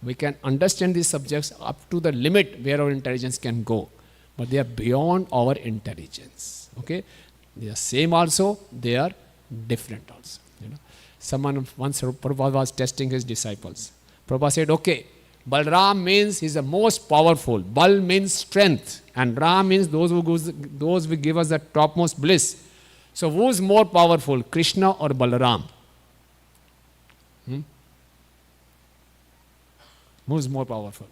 We can understand these subjects up to the limit where our intelligence can go. But they are beyond our intelligence. Okay? They are same also, they are different also. Someone once, Prabhupada was testing his disciples. Prabhupada said, okay, Balaram means he's the most powerful. Bal means strength. And Ram means those who give us the topmost bliss. So who's more powerful, Krishna or Balaram? Who's more powerful?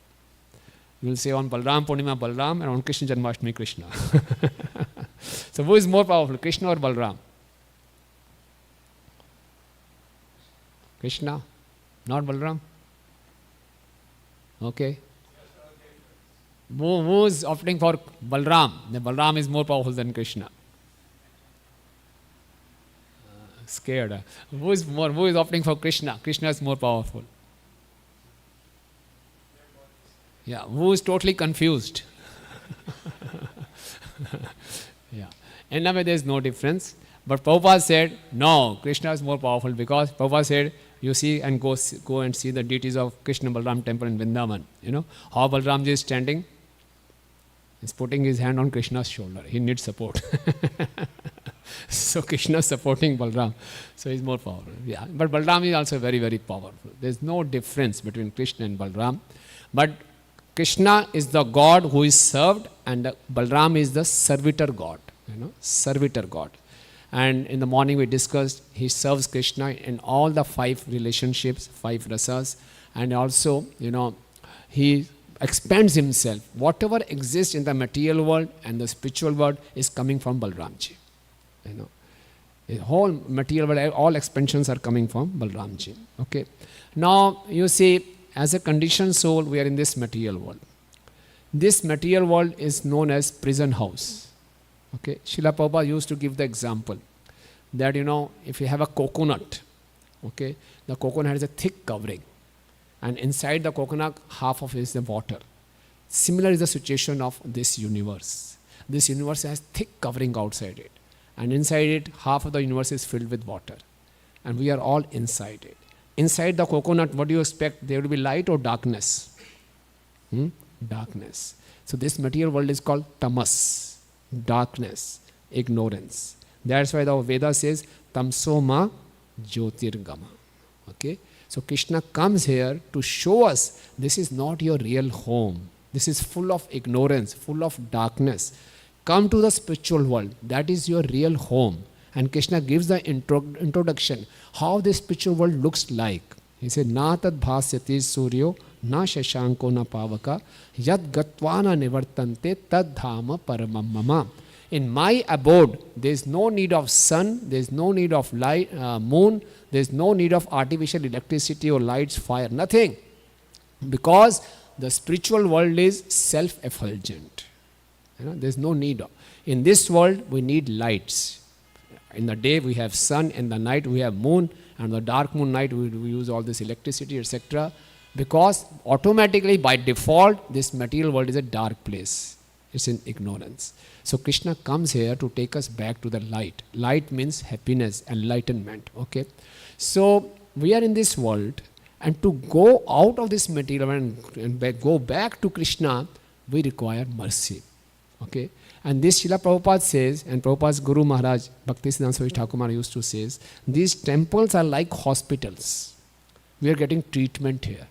You will say on Balaram Purnima, Balaram, and on Krishna Janmashtami, Krishna. So who is more powerful, Krishna or Balaram? Krishna, not Balaram. Okay. Who is opting for Balaram? The Balaram is more powerful than Krishna. Scared. Who is opting for Krishna? Krishna is more powerful. Yeah. Who is totally confused? Yeah. And now there is no difference. But Prabhupada said, no, Krishna is more powerful, because Prabhupada said, you see and go and see the deities of Krishna Balaram temple in Vrindavan. You know how Balaramji is standing? He's putting his hand on Krishna's shoulder. He needs support. So Krishna is supporting Balaram. So he's more powerful. Yeah. But Balaram is also very, very powerful. There's no difference between Krishna and Balaram. But Krishna is the God who is served, and Balaram is the servitor God. Servitor God. And in the morning we discussed, he serves Krishna in all the 5 relationships, 5 rasas, and also, he expands himself. Whatever exists in the material world and the spiritual world is coming from Balaramji. The whole material world, all expansions are coming from Balaramji. Okay. Now you see, as a conditioned soul, we are in this material world. This material world is known as prison house. Okay, Srila Prabhupada used to give the example that, if you have a coconut, okay, the coconut has a thick covering, and inside the coconut, half of it is the water. Similar is the situation of this universe. This universe has thick covering outside it, and inside it, half of the universe is filled with water, and we are all inside it. Inside the coconut, what do you expect? There will be light or darkness? Darkness. So this material world is called tamas. Darkness, ignorance. That's why the Veda says tamsoma jyotirgama. Okay, so Krishna comes here to show us this is not your real home. This is full of ignorance, full of darkness. Come to the spiritual world. That is your real home. And Krishna gives the introduction how this spiritual world looks like. He said, na tad bhasyati suryo na shashanko na pavaka yad gatvana nivartante tad dhama paramam mama. In my abode, there is no need of sun, there is no need of light, moon, there is no need of artificial electricity or lights, fire, nothing. Because the spiritual world is self-effulgent. There is no need of. In this world, we need lights. In the day, we have sun, in the night, we have moon, and the dark moon night, we use all this electricity, etc. Because automatically, by default, this material world is a dark place. It's in ignorance. So Krishna comes here to take us back to the light. Light means happiness, enlightenment. Okay. So we are in this world, and to go out of this material and go back to Krishna, we require mercy. Okay. And this Srila Prabhupada says, and Prabhupada's Guru Maharaj, Bhaktisiddhanta Swami Thakur Maharaj used to say, these temples are like hospitals. We are getting treatment here.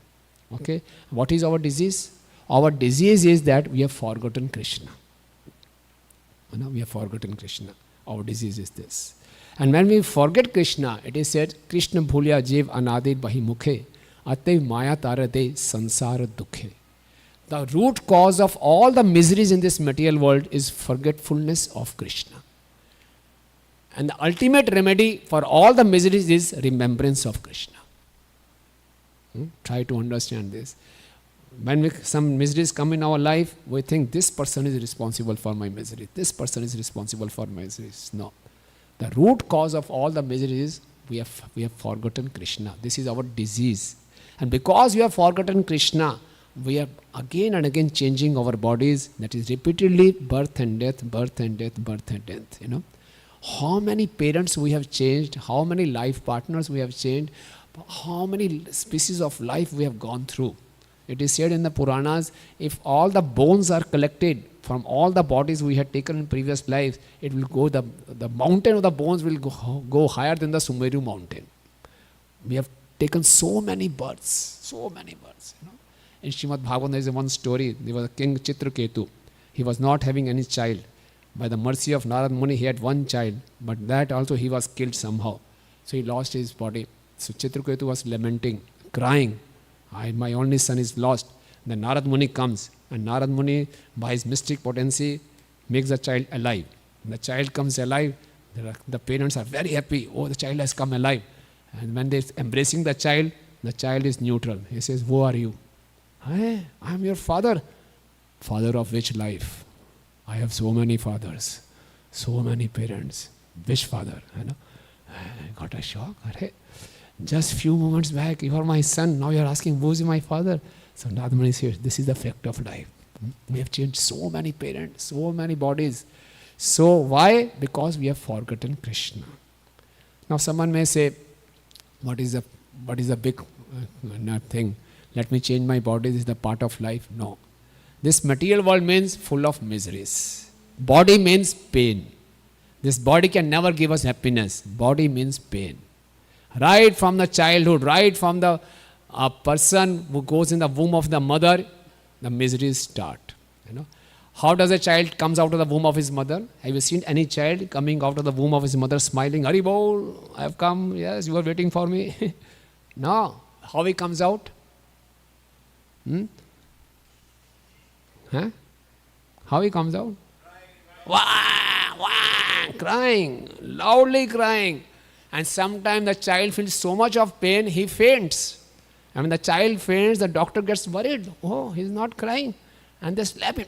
Okay. What is our disease? Our disease is that we have forgotten Krishna. We have forgotten Krishna. Our disease is this. And when we forget Krishna, it is said, Krishna bhulya jeev anadir bahi mukhe, atev maya tarade sansara dukhe. The root cause of all the miseries in this material world is forgetfulness of Krishna. And the ultimate remedy for all the miseries is remembrance of Krishna. Try to understand this. When some miseries come in our life, we think this person is responsible for my misery. This person is responsible for my miseries. No. The root cause of all the miseries is we have forgotten Krishna. This is our disease. And because we have forgotten Krishna, we are again and again changing our bodies. That is repeatedly birth and death, birth and death, birth and death. How many parents we have changed, how many life partners we have changed, how many species of life we have gone through. It is said in the Puranas, if all the bones are collected from all the bodies we had taken in previous lives, it will go, the mountain of the bones will go higher than the Sumeru mountain. We have taken so many births. You know. In Srimad Bhagavatam there is one story. There was a king Chitraketu. He was not having any child. By the mercy of Narad Muni, he had one child, but that also he was killed somehow. So he lost his body. So Chitraketu was lamenting, crying, my only son is lost. Then Narad Muni comes, and Narad Muni, by his mystic potency, makes the child alive. When the child comes alive, the parents are very happy. Oh, the child has come alive. And when they're embracing the child is neutral. He says, who are you? I am your father. Father of which life? I have so many fathers, so many parents. Which father? I got a shock. Just few moments back, you are my son. Now you are asking, who is my father? So Narad Muni says, this is the fact of life. We have changed so many parents, so many bodies. So why? Because we have forgotten Krishna. Now someone may say, what is the big thing? Let me change my body. This is the part of life. No. This material world means full of miseries. Body means pain. This body can never give us happiness. Body means pain. Right from the childhood, right from the person who goes in the womb of the mother, the miseries start. You know, how does a child comes out of the womb of his mother? Have you seen any child coming out of the womb of his mother smiling? Hari bol, I have come. Yes, you are waiting for me. No. How he comes out? How he comes out? Crying, loudly crying. And sometimes the child feels so much of pain, he faints. And when the child faints, the doctor gets worried. Oh, he's not crying. And they slap him.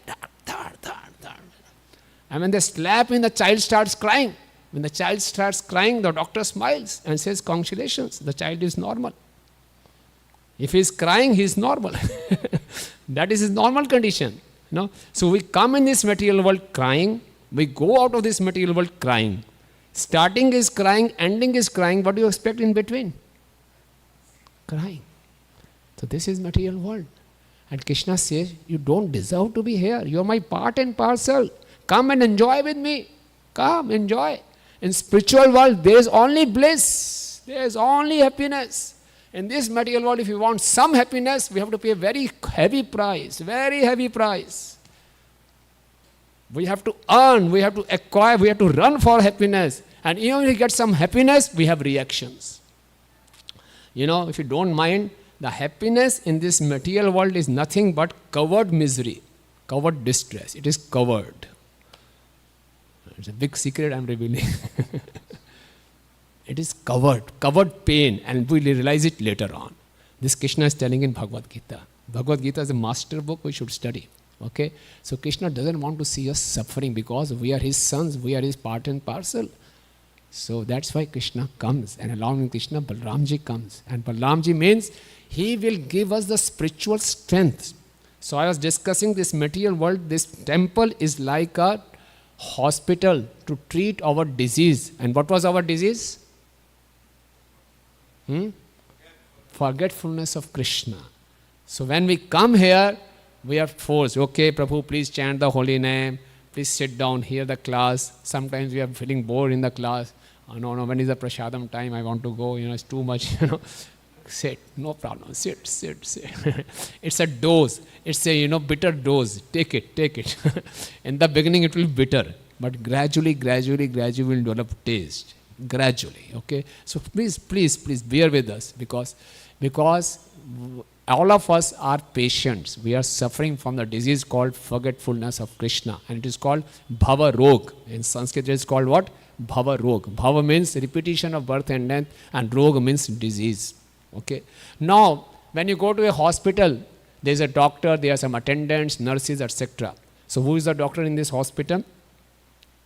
And when they slap him, the child starts crying. When the child starts crying, the doctor smiles and says, congratulations, the child is normal. If he is crying, he is normal. That is his normal condition. No? So we come in this material world crying. We go out of this material world crying. Starting is crying, ending is crying. What do you expect in between? Crying. So this is material world. And Krishna says, you don't deserve to be here. You are my part and parcel. Come and enjoy with me. Come, enjoy. In spiritual world, there is only bliss. There is only happiness. In this material world, if you want some happiness, we have to pay a very heavy price. Very heavy price. We have to earn, we have to acquire, we have to run for happiness. And even if we get some happiness, we have reactions. You know, if you don't mind, the happiness in this material world is nothing but covered misery, covered distress. It is covered. It's a big secret I'm revealing. It is covered pain, and we will realize it later on. This Krishna is telling in Bhagavad Gita. Bhagavad Gita is a master book we should study. Okay? So Krishna doesn't want to see us suffering because we are his sons, we are his part and parcel. So that's why Krishna comes, and along with Krishna, Balaramji comes. And Balaramji means he will give us the spiritual strength. So I was discussing this material world, this temple is like a hospital to treat our disease. And what was our disease? Forgetfulness of Krishna. So when we come here, we are forced, okay, Prabhu, please chant the holy name, please sit down, hear the class. Sometimes we are feeling bored in the class. Oh, no, when is the prasadam time? I want to go, it's too much, Sit, no problem, sit. It's a dose. It's a, bitter dose. Take it. In the beginning, it will be bitter. But gradually, we'll develop taste. Gradually, okay? So please bear with us because all of us are patients. We are suffering from the disease called forgetfulness of Krishna. And it is called Bhava Rog. In Sanskrit, it is called what? Bhava Rog. Bhava means repetition of birth and death, and Rog means disease. Okay. Now, when you go to a hospital, there is a doctor, there are some attendants, nurses, etc. So who is the doctor in this hospital?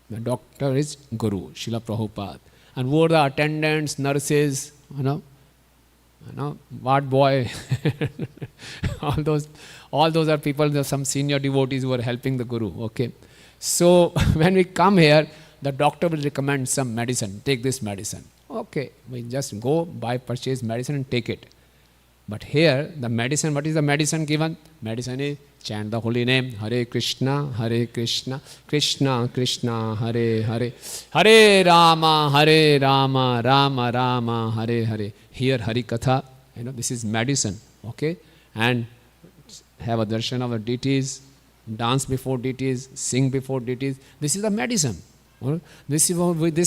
The doctor is Guru, Srila Prabhupada. And who are the attendants, nurses, ward boy, all those are people, there are some senior devotees who are helping the Guru. Okay. So when we come here, the doctor will recommend some medicine. Take this medicine. Okay, we just go buy, purchase medicine and take it. But here, the medicine, what is the medicine given? Medicine is chant the holy name, Hare Krishna, Krishna Krishna, Hare Hare, Hare Rama, Rama Rama, Hare Hare. Here, Hari Katha, this is medicine, okay? And have a darshan of the deities, dance before deities, sing before deities. This is the medicine. This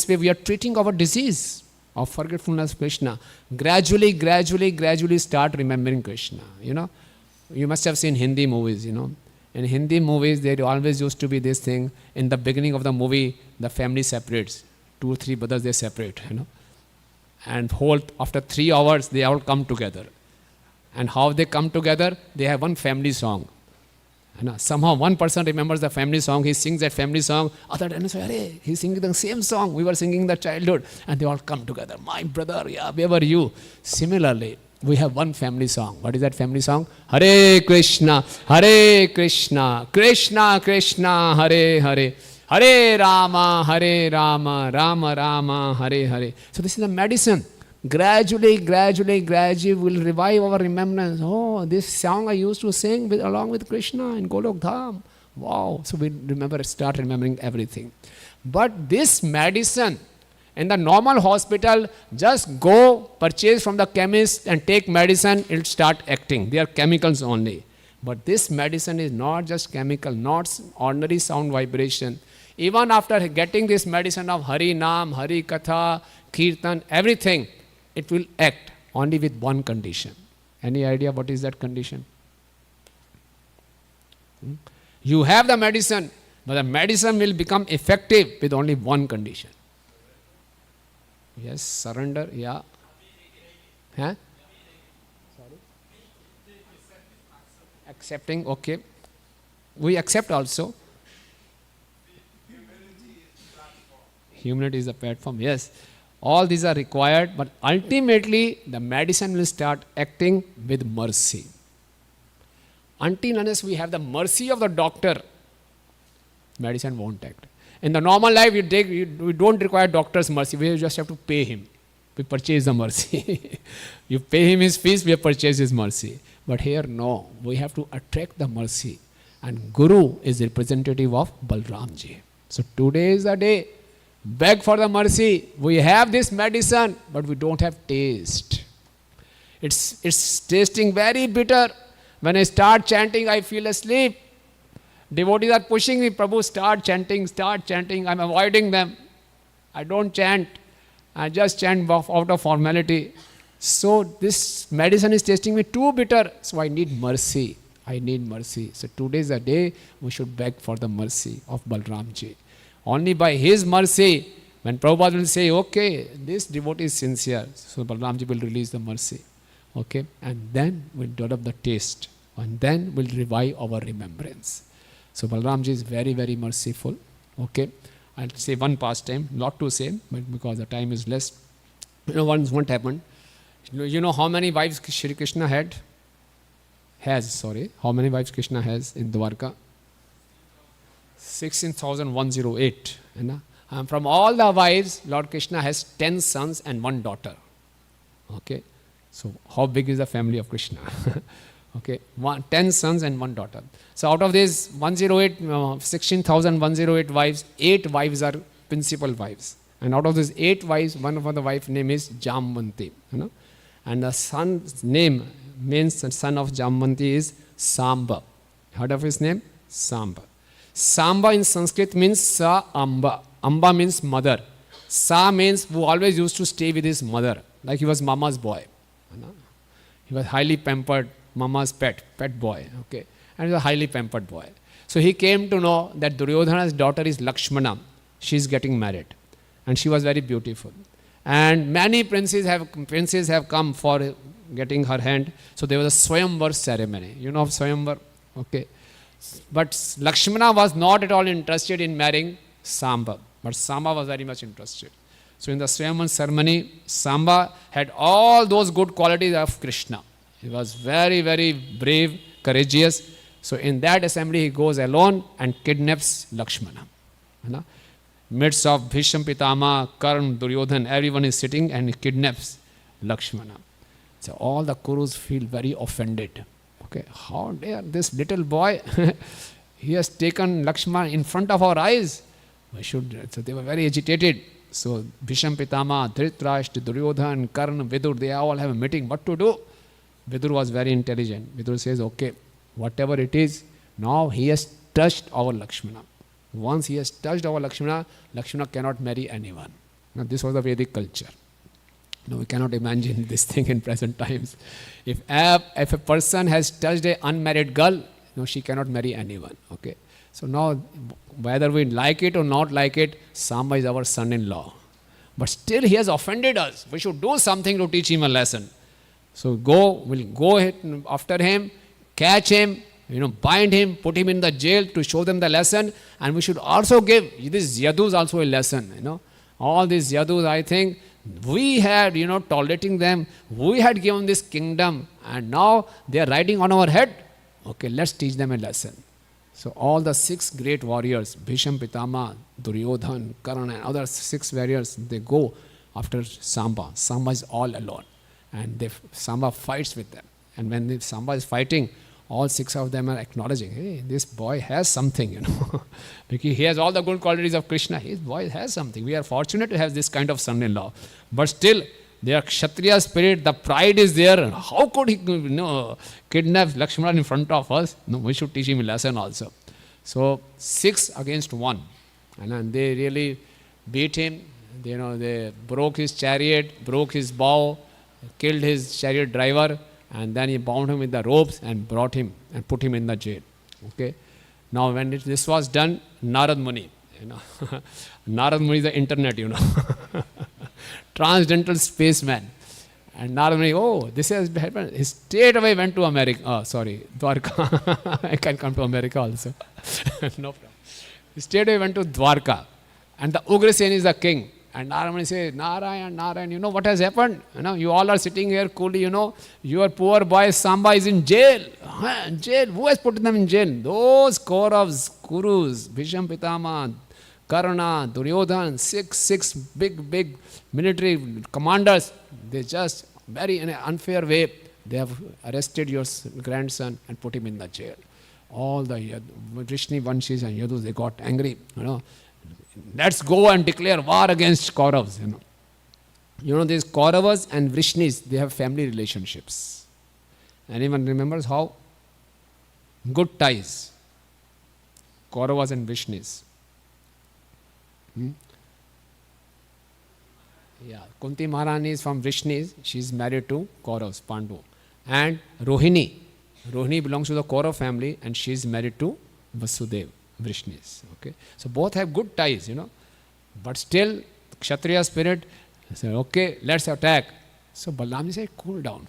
way we are treating our disease of forgetfulness of Krishna. Gradually start remembering Krishna. You must have seen Hindi movies, In Hindi movies, there always used to be this thing. In the beginning of the movie, the family separates. 2 or 3 brothers, they separate, And after 3 hours, they all come together. And how they come together? They have one family song. Somehow one person remembers the family song, he sings that family song, other than say, he's singing the same song we were singing in the childhood, and they all come together. My brother, yeah, where were you? Similarly, we have one family song. What is that family song? Hare Krishna, Krishna Krishna, Hare Hare, Hare Rama, Rama Rama, Hare Hare. So this is the medicine. Gradually will revive our remembrance. Oh, this song I used to sing along with Krishna in Golok Dham. Wow. So we start remembering everything. But this medicine, in the normal hospital, just go purchase from the chemist and take medicine, it will start acting. They are chemicals only. But this medicine is not just chemical, not ordinary sound vibration. Even after getting this medicine of Hari Naam, Hari Katha, Kirtan, everything, it will act only with one condition. Any idea what is that condition? You have the medicine, but the medicine will become effective with only one condition. Yes, surrender, yeah. Huh? Sorry? Accepting, okay. We accept also. Humility is the platform, yes. All these are required, but ultimately the medicine will start acting with mercy. Until unless we have the mercy of the doctor, medicine won't act. In the normal life, we don't require doctor's mercy. We just have to pay him. We purchase the mercy. You pay him his fees, we purchase his mercy. But here, no. We have to attract the mercy. And Guru is representative of Balaramji. So today is the day. Beg for the mercy. We have this medicine, but we don't have taste. It's tasting very bitter. When I start chanting, I feel asleep. Devotees are pushing me, Prabhu, start chanting. I'm avoiding them. I don't chant. I just chant out of formality. So this medicine is tasting me too bitter. So I need mercy. So today is the day we should beg for the mercy of Balaramji. Only by his mercy, when Prabhupada will say, okay, this devotee is sincere, so Balaramji will release the mercy. Okay? And then we'll develop the taste. And then we'll revive our remembrance. So Balaramji is very, very merciful. Okay? I'll say one pastime, lot to say, but because the time is less. Once what happened? You know how many wives Shri Krishna had? How many wives Krishna has in Dwarka? 16,108. And from all the wives, Lord Krishna has 10 sons and 1 daughter. Okay? So how big is the family of Krishna? Okay? 10 sons and 1 daughter. So out of these 16,108 wives, 8 wives are principal wives. And out of these 8 wives, one of the wife name is Jamvanti. And the son's name means the son of Jamvanti is Samba. Heard of his name? Samba. Samba in Sanskrit means Sa Amba. Amba means mother. Sa means who always used to stay with his mother. Like he was mama's boy. He was highly pampered, mama's pet boy. Okay. And he was a highly pampered boy. So he came to know that Duryodhana's daughter is Lakshmana. She is getting married. And she was very beautiful. And many princes have come for getting her hand. So there was a Swayamvar ceremony. You know of Swayamvar? Okay. But Lakshmana was not at all interested in marrying Samba. But Samba was very much interested. So in the Swayamvar ceremony, Samba had all those good qualities of Krishna. He was very, very brave, courageous. So in that assembly, he goes alone and kidnaps Lakshmana. Midst of Bhisham Pitama, Karna, Duryodhan, everyone is sitting and he kidnaps Lakshmana. So all the Kurus feel very offended. Okay, how dare this little boy, he has taken Lakshmana in front of our eyes. So they were very agitated. So Bhisham Pitama, Dhritarashtra, Duryodhan, Karna, Vidur, they all have a meeting. What to do? Vidur was very intelligent. Vidur says, okay, whatever it is, now he has touched our Lakshmana. Once he has touched our Lakshmana, Lakshmana cannot marry anyone. Now this was the Vedic culture. No, we cannot imagine this thing in present times. If a person has touched an unmarried girl, no, she cannot marry anyone. Okay. So now, whether we like it or not like it, Samba is our son-in-law. But still he has offended us. We should do something to teach him a lesson. So we'll go after him, catch him, bind him, put him in the jail to show them the lesson. And we should also give these Yadus also a lesson. All these Yadus, I think, we had, tolerating them, we had given this kingdom, and now they are riding on our head. Okay, let's teach them a lesson. So all the 6 great warriors, Bhisham Pitama, Duryodhan, Karna, and other 6 warriors, they go after Samba. Samba is all alone. And Samba fights with them. And when Samba is fighting, all 6 of them are acknowledging, hey, this boy has something, because he has all the good qualities of Krishna. His boy has something. We are fortunate to have this kind of son-in-law. But still, their Kshatriya spirit, the pride is there. How could he kidnap Lakshmana in front of us? No, we should teach him a lesson also. So 6 against 1. And then they really beat him. They broke his chariot, broke his bow, killed his chariot driver, and then he bound him with the ropes and brought him and put him in the jail. Okay. Now when this was done, Narad Muni, Narad Muni is the internet, transcendental spaceman. And Narad Muni, this has happened. He straight away went to America. Dwarka. I can come to America also. No problem. He straight away went to Dwarka. And the Ugrasen is the king. And Narad Muni says, Narayan, you know what has happened? You all are sitting here coolly, your poor boy Samba is in jail. Jail? Who has put them in jail? Those Kauravas, Kurus, Bhisham Pitama, Karna, Duryodhan, 6 big military commanders. They just, very in an unfair way, they have arrested your grandson and put him in the jail. All the Vrishni Vanshis and Yadus, they got angry, Let's go and declare war against Kauravas, these Kauravas and Vrishnis, they have family relationships. Anyone remembers how? Good ties. Kauravas and Vrishnis. Yeah, Kunti Maharani is from Vrishnis. She is married to Kauravas, Pandu. And Rohini belongs to the Kaurav family, and she is married to Vasudev, Vrishnis. Okay, so both have good ties, But still, Kshatriya spirit said, okay, let's attack. So Balaramji said, cool down.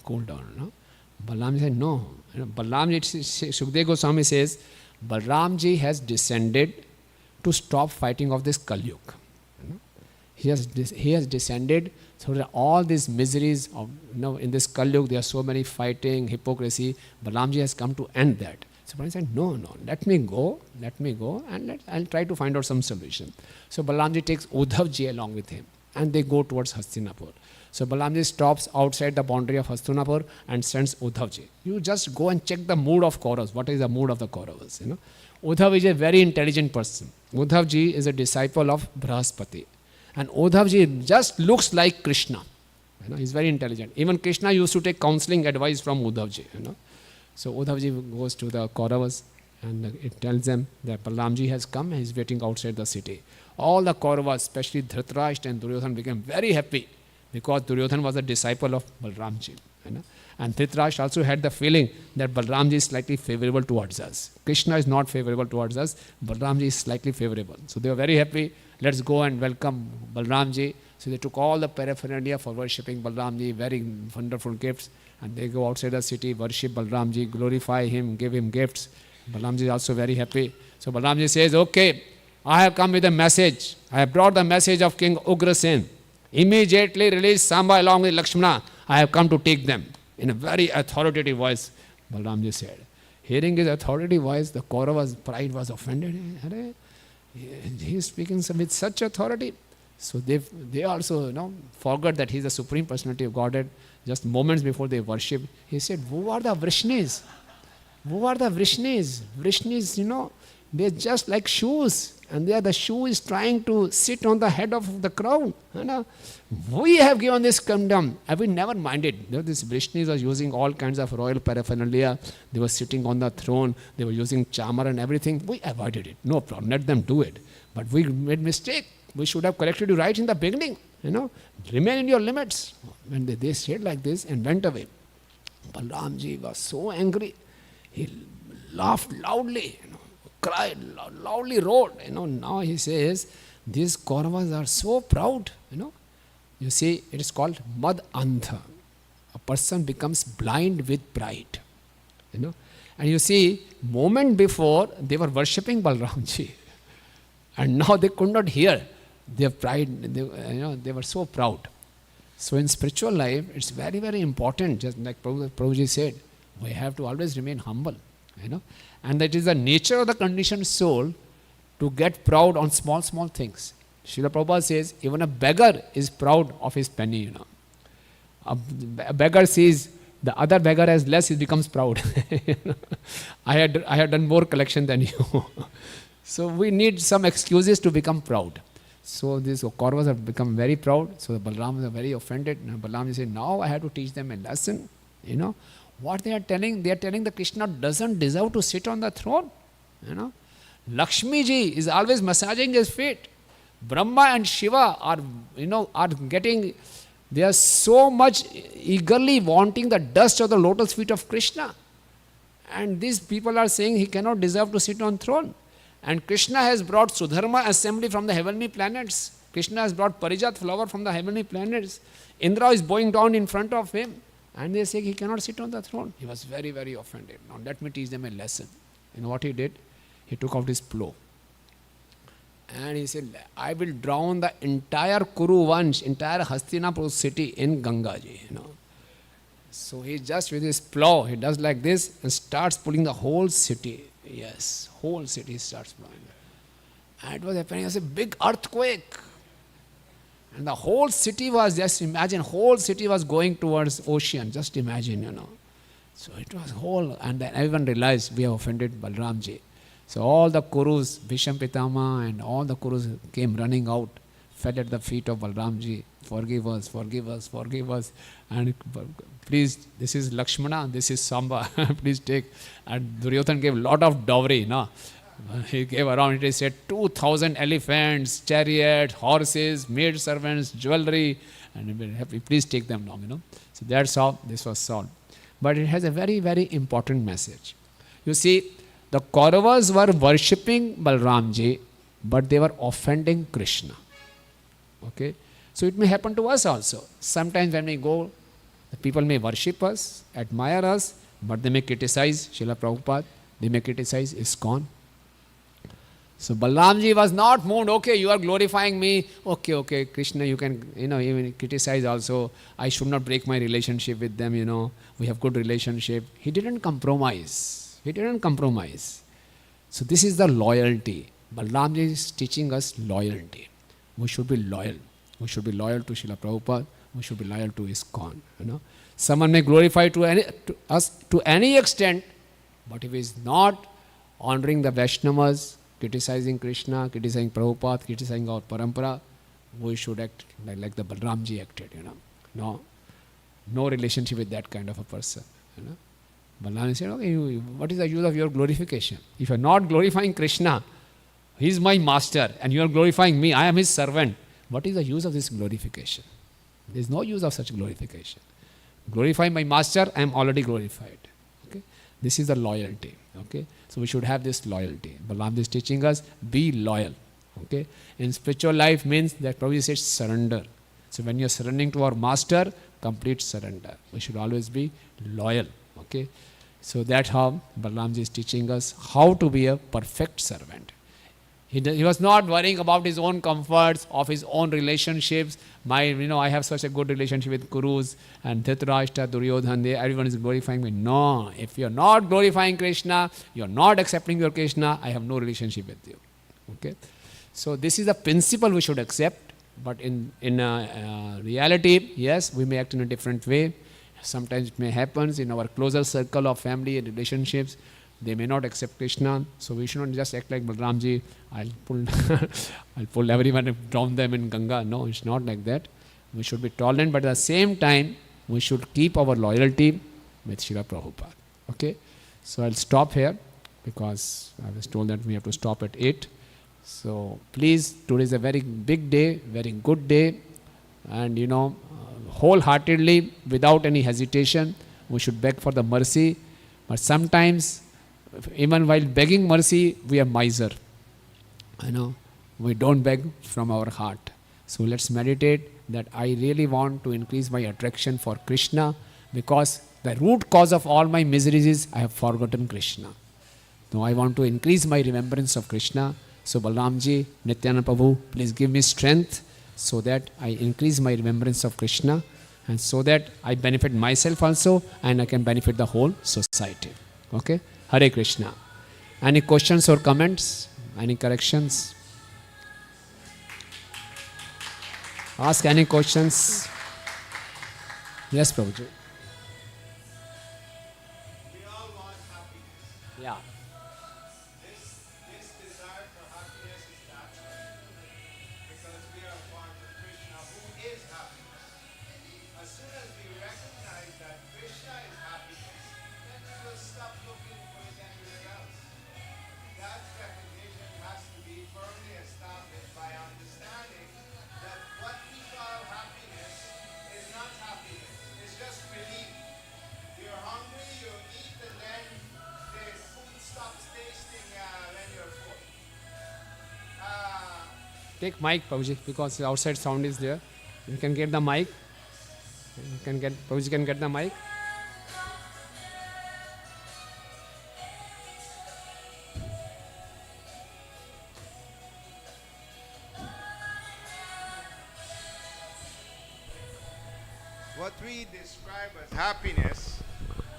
Balaramji said, no. Balaramji, Shukdev Goswami says, Balaramji has descended to stop fighting of this Kali Yuga. He has descended so that all these miseries of in this Kali Yuga, there are so many fighting, hypocrisy. Balaramji has come to end that. So Balaramji said, no, let me go, and I'll try to find out some solution. So Balaramji takes Uddhavji along with him, and they go towards Hastinapur. So Balaramji stops outside the boundary of Hastinapur and sends Uddhavji. You just go and check the mood of Kauravas. What is the mood of the Kauravas? Uddhav is a very intelligent person. Uddhavji is a disciple of Brahaspati. And Uddhavji just looks like Krishna. He's very intelligent. Even Krishna used to take counseling advice from Uddhavji. So Uddhavji goes to the Kauravas and it tells them that Balaramji has come and he's waiting outside the city. All the Kauravas, especially Dhritarashtra and Duryodhan, became very happy because Duryodhan was a disciple of Balaramji. And Dhritarashtra also had the feeling that Balaramji is slightly favorable towards us. Krishna is not favorable towards us. Balaramji is slightly favorable. So they were very happy. Let's go and welcome Balaramji. So they took all the paraphernalia for worshipping Balaramji, very wonderful gifts. And they go outside the city, worship Balaramji, glorify him, give him gifts. Balaramji is also very happy. So Balaramji says, okay, I have come with a message. I have brought the message of King Ugrasen. Immediately release Samba along with Lakshmana. I have come to take them. In a very authoritative voice, Balaramji said. Hearing his authoritative voice, the Kauravas' pride was offended. He is speaking with such authority. So they also forgot that he is the Supreme Personality of Godhead. just moments before they worship, he said, who are the Vrishnis? Who are the Vrishnis? Vrishnis, they're just like shoes. And the shoe is trying to sit on the head of the crown. We have given this kingdom. And we never minded. This Vrishnis was using all kinds of royal paraphernalia. They were sitting on the throne. They were using chamar and everything. We avoided it. No problem. Let them do it. But we made mistake. We should have corrected you right in the beginning. Remain in your limits. When they said like this and went away, Balaramji was so angry. He laughed loudly, cried, loudly roared. Now he says, these Kauravas are so proud. You see, it is called mad antha. A person becomes blind with pride. And you see, moment before they were worshipping Balaramji, and now they could not hear. Their pride, they were so proud. So in spiritual life, it's very, very important, just like Prabhuji said, we have to always remain humble, and that is the nature of the conditioned soul to get proud on small, small things. Srila Prabhupada says, even a beggar is proud of his penny, A beggar sees the other beggar has less, he becomes proud. I had done more collection than you. So we need some excuses to become proud. So these Kauravas have become very proud. So the Balaramas are very offended. And Balaram said, now I have to teach them a lesson. What they are telling that Krishna doesn't deserve to sit on the throne. Lakshmi ji is always massaging his feet. Brahma and Shiva are getting, they are so much eagerly wanting the dust of the lotus feet of Krishna. And these people are saying he cannot deserve to sit on throne. And Krishna has brought Sudharma assembly from the heavenly planets. Krishna has brought Parijat flower from the heavenly planets. Indra is bowing down in front of him. And they say he cannot sit on the throne. He was very, very offended. Now let me teach them a lesson. What he did? He took out his plow. And he said, I will drown the entire Kuru Vansh, entire Hastinapur city in Gangaji. So he just with his plow, he does like this and starts pulling the whole city. Yes, whole city starts blowing. And it was happening as a big earthquake. And the whole city was, just imagine, whole city was going towards ocean. Just imagine, So it was whole, and then everyone realized we have offended Balaramji. So all the Kurus, Bhisham Pitama and all the Kurus came running out, fell at the feet of Balaramji. Forgive us, forgive us, forgive us. And please, this is Lakshmana, this is Samba, please take. And Duryodhana gave a lot of dowry, He gave around, it said 2,000 elephants, chariots, horses, maid servants, jewelry, and please take them now, So that's how this was solved. But it has a very, very important message. You see, the Kauravas were worshipping Balaramji, but they were offending Krishna. Okay? So it may happen to us also. Sometimes when we go, the people may worship us, admire us, but they may criticize Srila Prabhupada, they may criticize ISKCON. So Balaramji was not moved, okay, you are glorifying me, okay, Krishna, you can, even criticize also, I should not break my relationship with them, we have good relationship. He didn't compromise. So this is the loyalty. Balaramji is teaching us loyalty. We should be loyal. We should be loyal to Srila Prabhupada. We should be loyal to ISKCON. Someone may glorify us to any extent, but if he is not honoring the Vaishnavas, criticizing Krishna, criticizing Prabhupada, criticizing our parampara, we should act like the Balaramji acted. No relationship with that kind of a person. Balaram said, okay, what is the use of your glorification? If you are not glorifying Krishna, he is my master, and you are glorifying me, I am his servant. What is the use of this glorification? There is no use of such glorification. Glorify my master, I am already glorified. Okay? This is the loyalty. Okay? So we should have this loyalty. Balaram is teaching us, be loyal. Okay? In spiritual life means that Prabhuji says surrender. So when you are surrendering to our master, complete surrender. We should always be loyal. Okay? So that's how Balaram is teaching us how to be a perfect servant. He was not worrying about his own comforts, of his own relationships. I have such a good relationship with Kurus and Dhritarashtra, Duryodhana, everyone is glorifying me. No, if you are not glorifying Krishna, you are not accepting your Krishna, I have no relationship with you. Okay? So this is the principle we should accept, but in reality, yes, we may act in a different way. sometimes it may happen in our closer circle of family and relationships. They may not accept Krishna, so we should not just act like Balaramji, I'll pull, I'll pull everyone and drown them in Ganga. No, it's not like that. We should be tolerant, but at the same time, we should keep our loyalty with Srila Prabhupada. Okay? So I'll stop here because I was told that we have to stop at 8. So please, today is a very big day, very good day, and wholeheartedly, without any hesitation, we should beg for the mercy. But sometimes, even while begging mercy, we are miser. We don't beg from our heart. So let's meditate that I really want to increase my attraction for Krishna, because the root cause of all my miseries is I have forgotten Krishna. Now I want to increase my remembrance of Krishna. So Balaramji, Nityananda Prabhu, please give me strength so that I increase my remembrance of Krishna, and so that I benefit myself also and I can benefit the whole society. Okay? Hare Krishna. Any questions or comments? Any corrections? Ask any questions. Yes, Prabhuji. We all want happiness. Yeah. This desire for happiness is natural because we are born of Krishna, who is happiness. As soon as we recognize that Krishna is happiness, then we will stop looking for it anywhere else. That recognition has to be firmly established by understanding that what we call happiness is not happiness. It's just relief. You're hungry, you eat, and then the food stops tasting when you're full. Take mic, Prabhuji, because the outside sound is there. You can get the mic. Prabhuji can get the mic.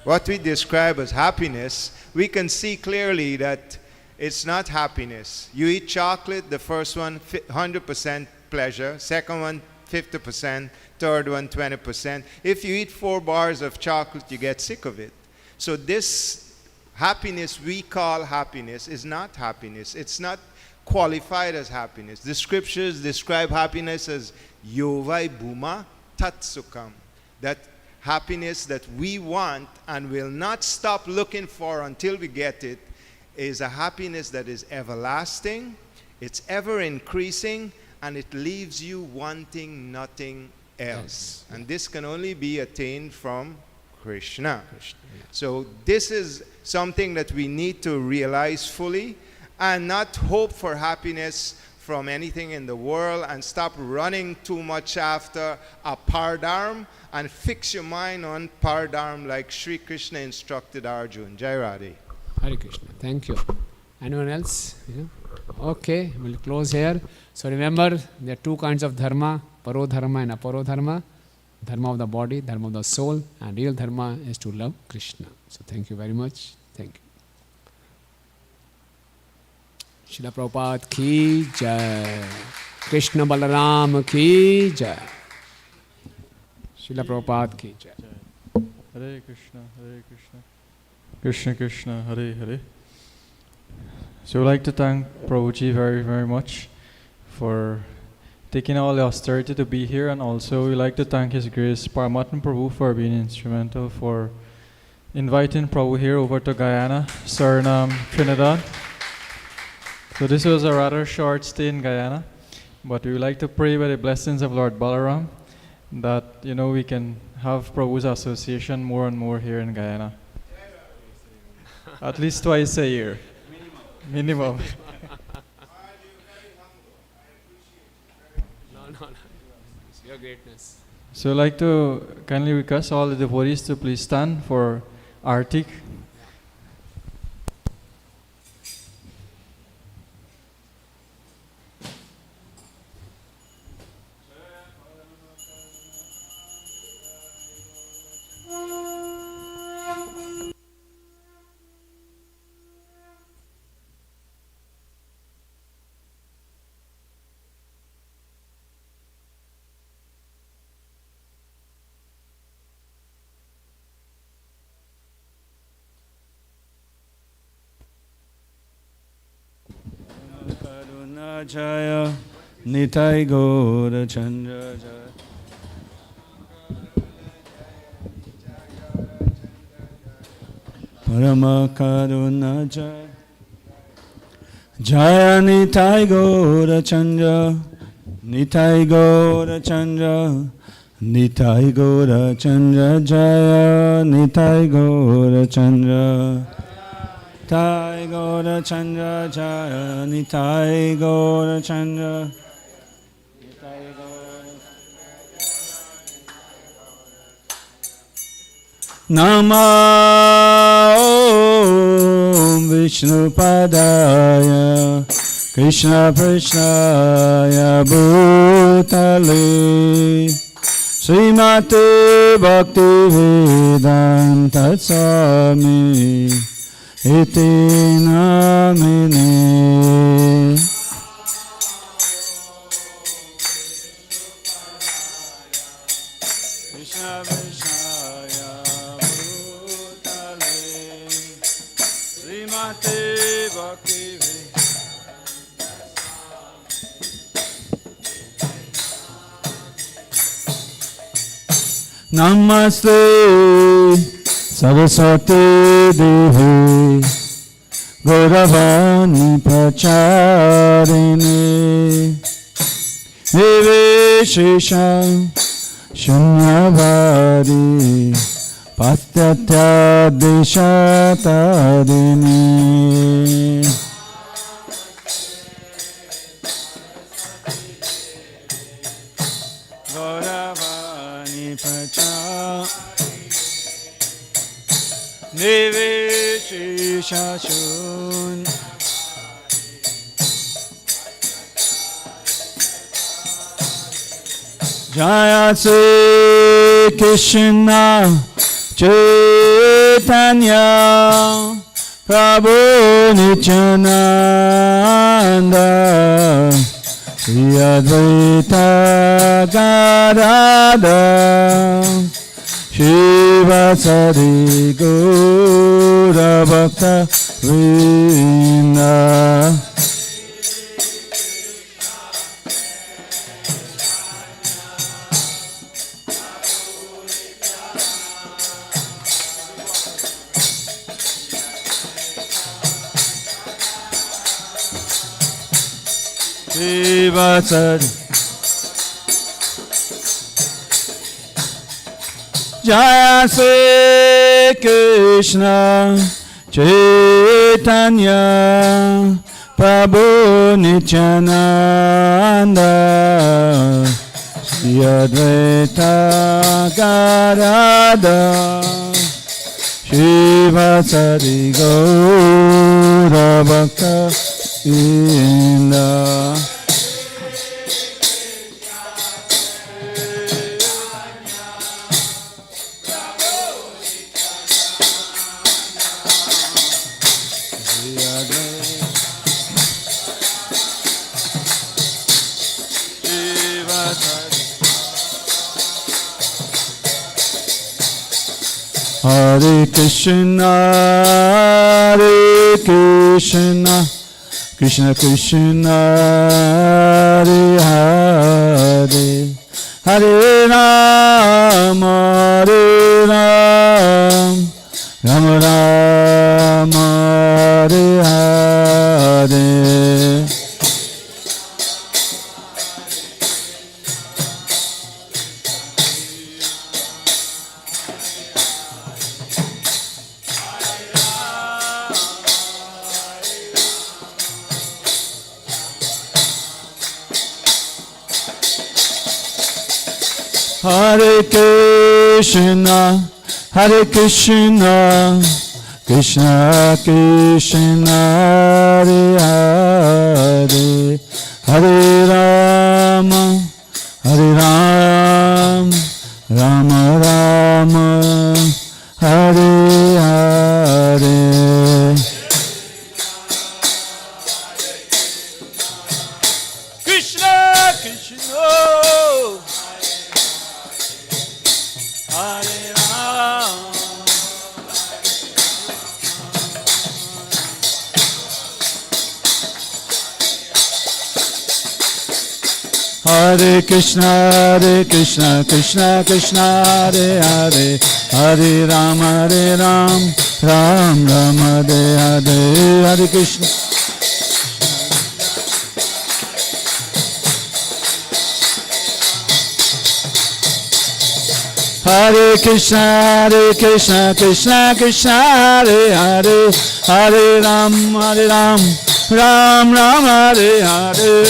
What we describe as happiness, we can see clearly that it's not happiness. You eat chocolate, the first one 100% pleasure, second one 50%, third one 20%. If you eat 4 bars of chocolate, you get sick of it. So this happiness we call happiness is not happiness. It's not qualified as happiness. The scriptures describe happiness as yovai bhuma tat sukham. That happiness that we want and will not stop looking for until we get it is a happiness that is everlasting, it's ever increasing, and it leaves you wanting nothing else. And this can only be attained from Krishna. So this is something that we need to realize fully and not hope for happiness from anything in the world and stop running too much after a paradharm and fix your mind on paradharm like Sri Krishna instructed Arjuna. Jai Radhe. Hare Krishna. Thank you. Anyone else? Yeah. Okay, we'll close here. So remember, there are 2 kinds of dharma, paro dharma and aparo dharma. Dharma of the body, dharma of the soul, and real dharma is to love Krishna. So thank you very much. Thank you. Srila Prabhupada ki jai. Krishna Balaram ki jai. Srila Prabhupada ki jai. Hare Krishna, Hare Krishna, Krishna Krishna, Hare Hare. So I'd like to thank Prabhuji very, very much for taking all the austerity to be here, and also we'd like to thank His Grace Paramatma Prabhu for being instrumental for inviting Prabhu here over to Guyana, Suriname, Trinidad. So this was a rather short stay in Guyana, but we would like to pray by the blessings of Lord Balaram that we can have Prabhu's association more and more here in Guyana. At least twice a year. Minimum. No. It's your greatness. So I'd like to kindly request all the devotees to please stand for Artik. Jaya Nitai Gaura Chandra Jaya Parama Karuna Jaya Jaya Nitai Gaura Chandra Nitai Gaura Chandra Nitai Gaura Chandra Jaya Nitai Gaura Chandra Nitai Gaura Chandra Jaya Nitai Gaura Chandra Nitai Gaura Nama Om Vishnu Padaya Krishna Prishnaya Bhutale Srimate Bhakti Vedanta Swami Iti Namine Krishna Vishaya Bhutale Srimate Bhakti Namaste Saraswati Devi Gauravani Pracharini Niveshesha Shunyavadi Pastyatya Deshatadini Gauravani Pracharini Niveshesha Shunyavadi Jaya Sri Krishna Chaitanya Prabhu Nityananda Shri Advaita Gadadhara Shiva Sari Gaura Bhakta Vrinda Shiva Sari Jaya Sri Krishna Chaitanya Prabhu Nityananda Shri Advaita Gadadhara Shiva Sari Gaura Bhakta Vrinda Hare Krishna, Hare Krishna, Krishna Krishna, Hare Hare, Hare Rama, Hare Rama, Rama Rama, Hare Hare. Hare Krishna, Hare Krishna, Krishna Krishna, Hare Hare, Hare Rama, Hare Rama, Rama Rama, Hare Hare. Krishna Krishna, Hare Rama, Hare Krishna, Krishna Krishna, Hare Hare, Hare Ram, Ram Ram, Hare Hare, Hare Krishna. Hare Krishna, Krishna Krishna, Hare Hare, Hare Ram, Ram Ram, Hare Hare.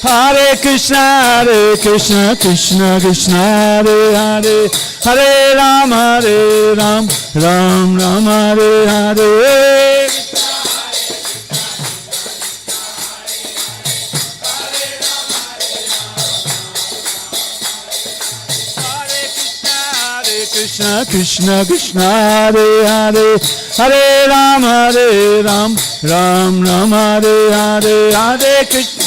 Hare Krishna, Krishna Krishna, Hare Hare, Hare Ram, Ram Ram, Hare Hare. Krishna Krishna, Hare Hare, Hare Ram, Ram Ram, Hare Hare, Hare Krishna.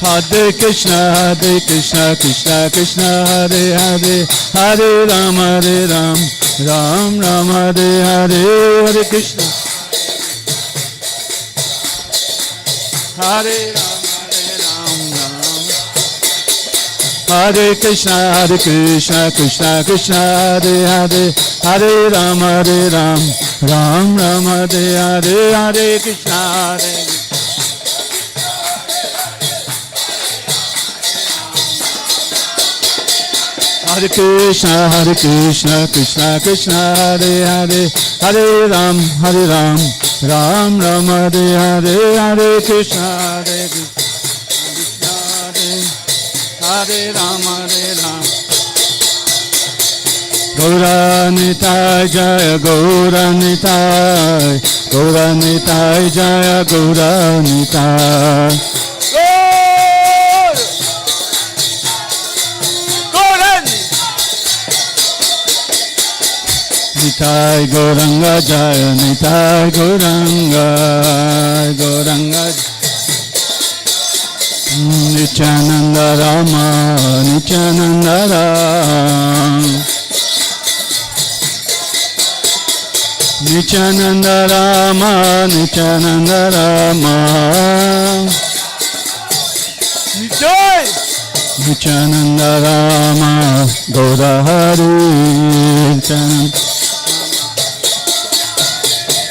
Hare Krishna, Krishna Krishna, Hare Hare, Hare Ram, Ram Ram, Hare Hare, Hare Krishna. Hare Ram, Ram. Hare Krishna, Krishna Krishna, Hare Hare, Hare Ram, Ram Ram, Hare Hare, Hare Krishna, Hare Krishna, Krishna Krishna, Hare Hare, Hare Ram, Ram Ram, Hare Hare, Hare Krishna, Krishna, Hare Ram, Gaura Nitai, Jaya Gaura Nitai, Gaura Nitai, Jaya Gaura Nitai. Nitai Gauranga, Jaya Nitai Gauranga, Gauranga. Nityananda Rama, Nityananda Rama, Nityananda Rama, Nityananda Rama, Nityananda Rama, Gaura Hari.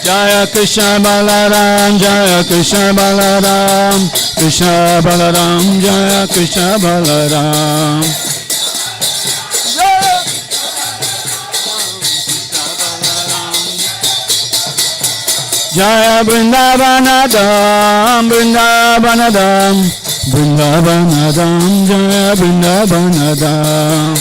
Jaya Krishna Balaram, Jaya Krishna Balaram, Krishna Balaram, Jaya Krishna Balaram. Jaya Vrindavanadam, Vrindavanadam, Vrindavanadam, Jaya Vrindavanadam.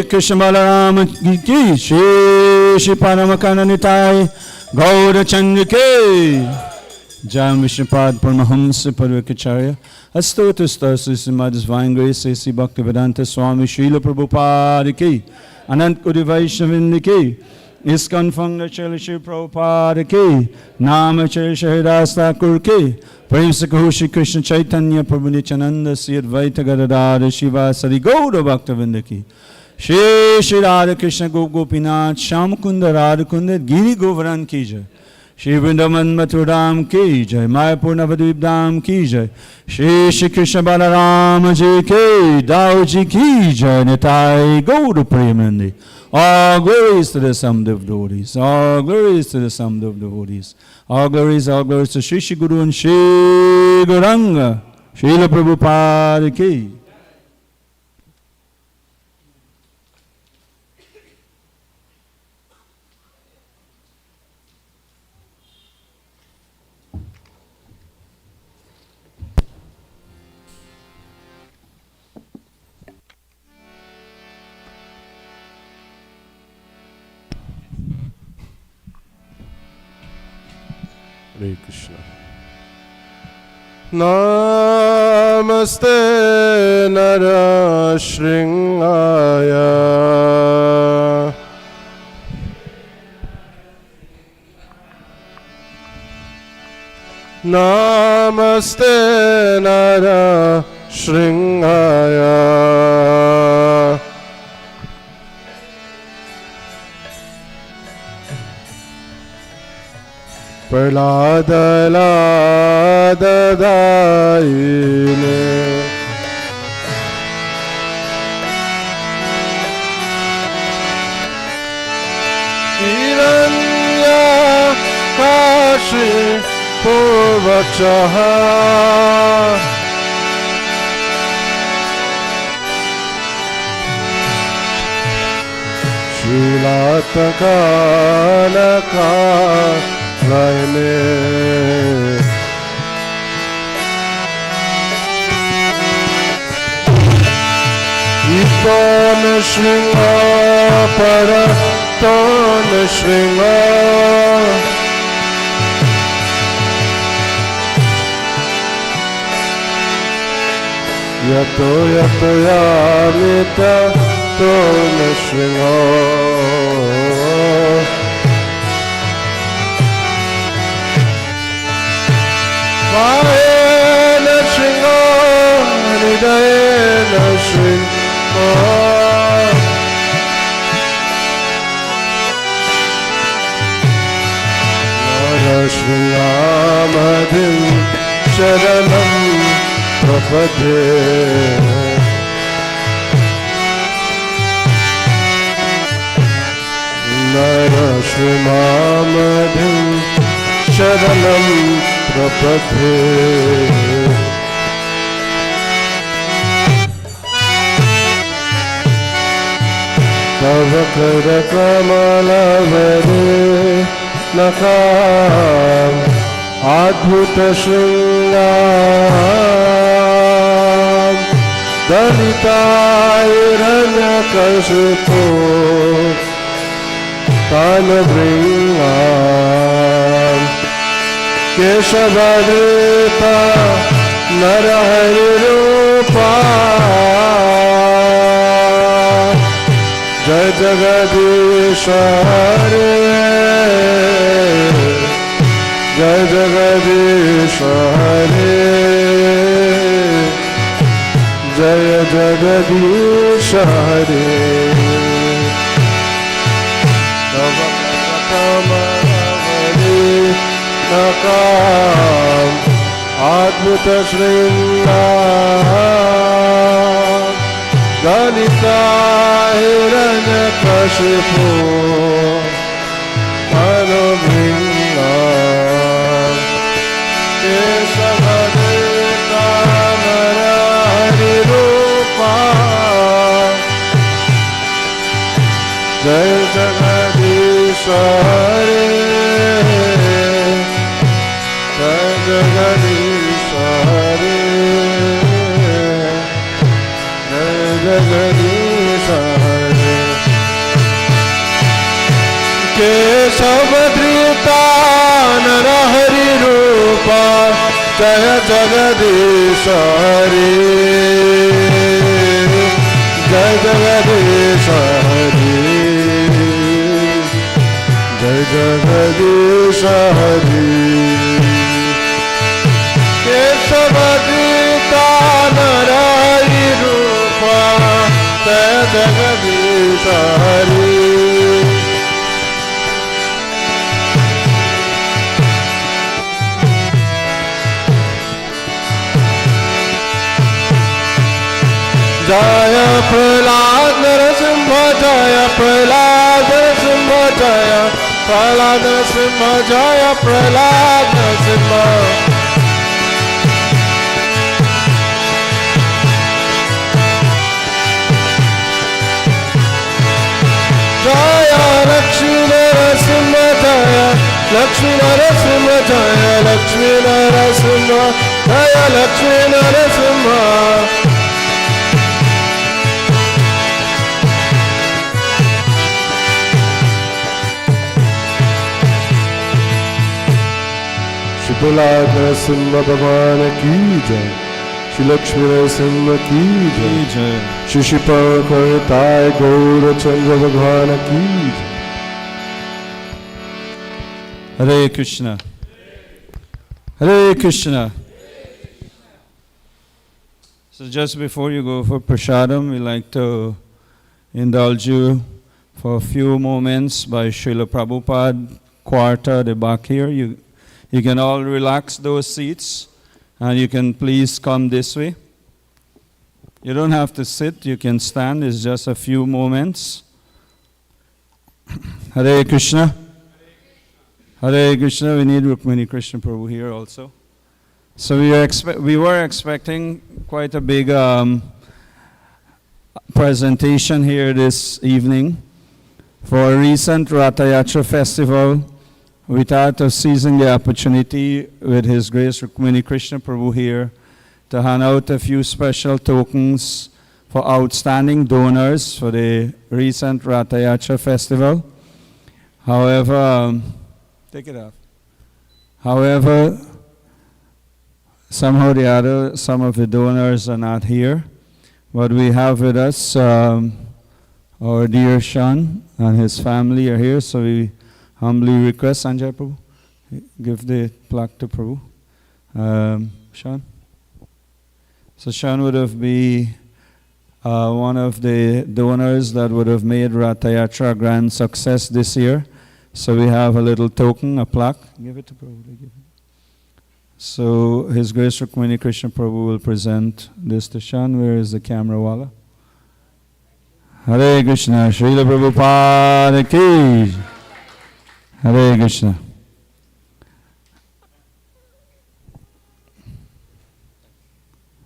Krishna Balaram ki, Shri Paramakana Nitai, Gaura Chandra ki, Jai Vishnupad Paramahamsa Parvakacharya, Astotastas Simadhis Vaingres, Sri Bhaktivedanta Swami Srila Prabhupada ki, Anant Kuri Vaishnavindi ki, ISKCON Founder Srila Sri Prabhupada ki, Namacharya Haridas Thakur ki, Prem Sakho Shri Krishna Chaitanya Prabhu Nityananda Sri Advaita Gadadhara Shiva Sari Gaura Bhaktivedanta ki, Shri Shri Radha Krishna Gop Gopinath Sham Kunda Radha Kunda Giri Govardhan ki jai, Shri Vrindavan Mathuram ki jai, Mayapur Navadvip Dham ki jai, Shri Shri Krishna Balaram ji ki, Dao ji ki jai, Nitai Gaura Premanandi. All glories to the sum of devotees, all glories to the sum of devotees, all glories to Shri Shri Guru and Shri Gauranga, Srila Prabhupada ki. Hare Krishna. Namaste Narashringaya Namaste Nara Shringaya. Praladadadaine Hiranya Kashi Purvachaha Shulatakana Laine Iton Shringa Para Ton Shringa Yato Yato Yamita Ton Shringa Vayena Shringa Hridayena Shringa Nara Shringa Madhim Sharanam Prapade Nara Shringa Madhim Sharanam Prapade Tavakara Kamalavare Nakam Adbhuta Shringam Dalita Iranya Kashipo Kanavringam Keshavadita Narahari Rupa Jai Jagadisha Hare Jai Jagadisha Hare Jai Jagadisha Hare Nakam Adbhuta Shringam Dalita Hiranya Kashipo Manobringam Keshavadita Narahari Rupa Jai Jagadisha Hare Jai Jagadisha Hare Jagadisha Hare Keshavadrita Narahari Rupa Jaya Jagadisha Hare Jai Jagadisha Hare Jai Jagadisha Hare Keshavadrita Narahari Rupa Jaya Jagadisha Hare Jaya Prahlad Narasimha Jaya Prahlad Narasimha Jaya Prahlad Narasimha Jaya Prahlad Narasimha Jaya Lakshmi Narasimha Jaya Lakshmi Narasimha Jaya Lakshmi Narasimha Jaya Lakshmi Narasimha Prahlad Narasimha Bhagwan ki jai, Shri Lakshmi Narasimha ki jai, Shri Shipar Kartai Gaura Chandra Bhagwan ki jai. Hare Krishna. Hare Krishna. So just before you go for prasadam, we like to indulge you for a few moments by Srila Prabhupada quarter at the back here. You can all relax those seats and you can please come this way. You don't have to sit, you can stand. It's just a few moments. Hare Krishna. Hare Krishna. We need Rukmini Krishna Prabhu here also. So we were expecting quite a big presentation here this evening for a recent Ratha Yatra festival. We thought of seizing the opportunity with His Grace Rukmini Krishna Prabhu here to hand out a few special tokens for outstanding donors for the recent Ratha Yatra festival. However, take it off. However, somehow or the other, some of the donors are not here. But we have with us our dear Shan and his family are here, so we humbly request Sanjay Prabhu, give the plaque to Prabhu. Shan? So Shan would have been one of the donors that would have made Ratha Yatra a grand success this year. So we have a little token, a plaque. Give it to Prabhu. Give it. So His Grace Rukmini Krishna Prabhu will present this to Shan. Where is the camera wala? Hare Krishna, Srila Prabhupada ki. Hare Krishna.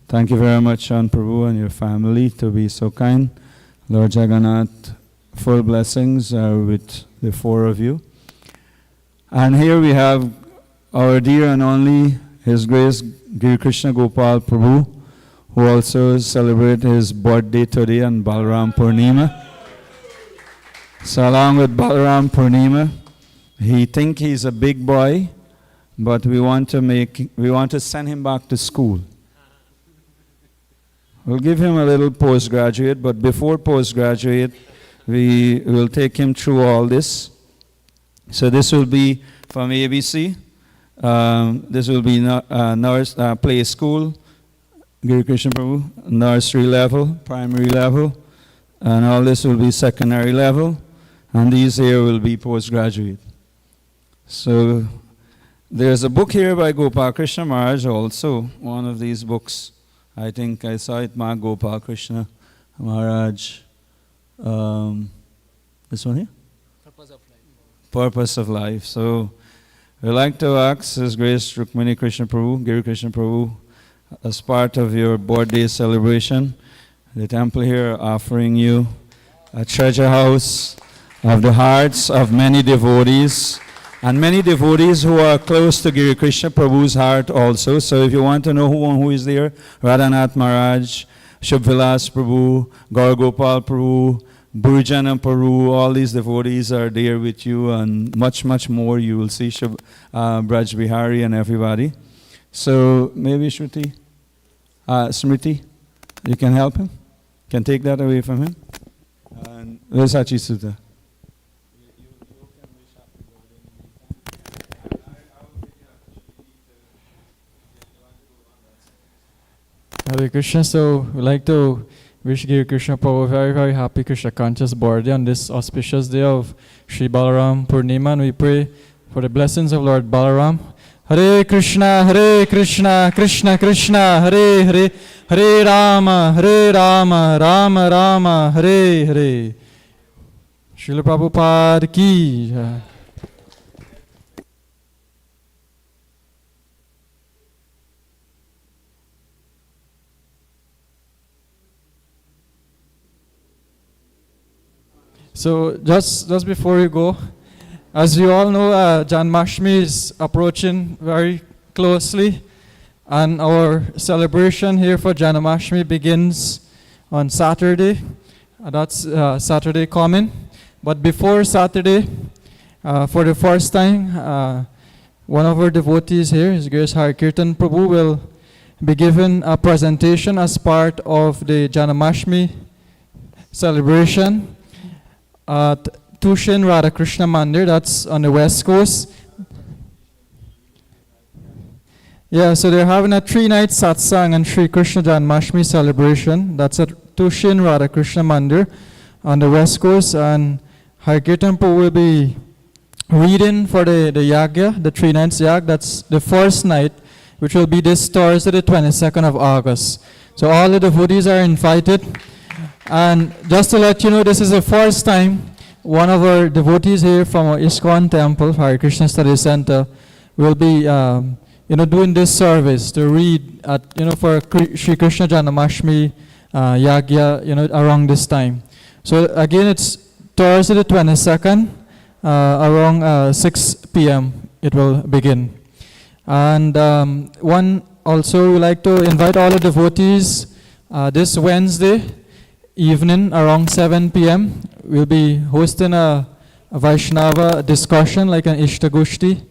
Thank you very much, Shan Prabhu and your family, to be so kind. Lord Jagannath, full blessings are with the four of you. And here we have our dear and only His Grace Giri Krishna Gopal Prabhu, who also celebrates his birthday today on Balaram Purnima. So along with Balaram Purnima, he think he's a big boy, but we want to send him back to school. We'll give him a little postgraduate, but before postgraduate, we will take him through all this. So this will be from ABC. This will be play school, Giri Krishna Prabhu, nursery level, primary level, and all this will be secondary level, and these here will be postgraduate. So there's a book here by Gopal Krishna Maharaj also, one of these books. I think I saw it marked Gopal Krishna Maharaj. This one here? Purpose of Life. Purpose of Life. So we'd like to ask His Grace Rukmini Krishna Prabhu, Giri Krishna Prabhu, as part of your birthday celebration, the temple here offering you a treasure house of the hearts of many devotees, and many devotees who are close to Giri Krishna Prabhu's heart also. So if you want to know who is there, Radhanath Maharaj, Shubvilas Prabhu, Gaur Gopal Prabhu, Burjana Prabhu, all these devotees are there with you, and much, much more you will see, Braj Bihari and everybody. So maybe Shruti, Smriti, you can help him? Can take that away from him? And where's Hachi Sutta? Hare Krishna. So we'd like to wish Giri Krishna Prabhu a very, very happy Krishna conscious birthday on this auspicious day of Sri Balaram Purnima, and we pray for the blessings of Lord Balaram. Hare Krishna, Krishna Krishna, Hare Hare, Hare Rama, Rama Rama, Hare Hare. Srila Prabhupada ki. So just before you go, as you all know, Janmashtami is approaching very closely, and our celebration here for Janmashtami begins on Saturday. That's Saturday coming. But before Saturday, for the first time, one of our devotees here, His Grace Hari Kirtan Prabhu, will be given a presentation as part of the Janmashtami celebration at Tushin Radhakrishna Mandir, that's on the west coast. Yeah, so they're having a 3-night satsang and Sri Krishna Janmashtami celebration. That's at Tushin Radhakrishna Mandir on the West Coast. And Harkirtan Prabhu will be reading for the Yagya, the 3 nights Yag. That's the first night, which will be this Thursday, the 22nd of August. So all the devotees are invited. And just to let you know, this is the first time one of our devotees here from our ISKCON temple, Hare Krishna Study Center, will be doing this service to read at, for Sri Krishna Janmashtami Yagya, around this time. So again, it's Thursday the 22nd, around 6 p.m. it will begin. And one also, we like to invite all the devotees this Wednesday evening around 7 p.m. We'll be hosting a Vaishnava discussion, like an Ishtagushti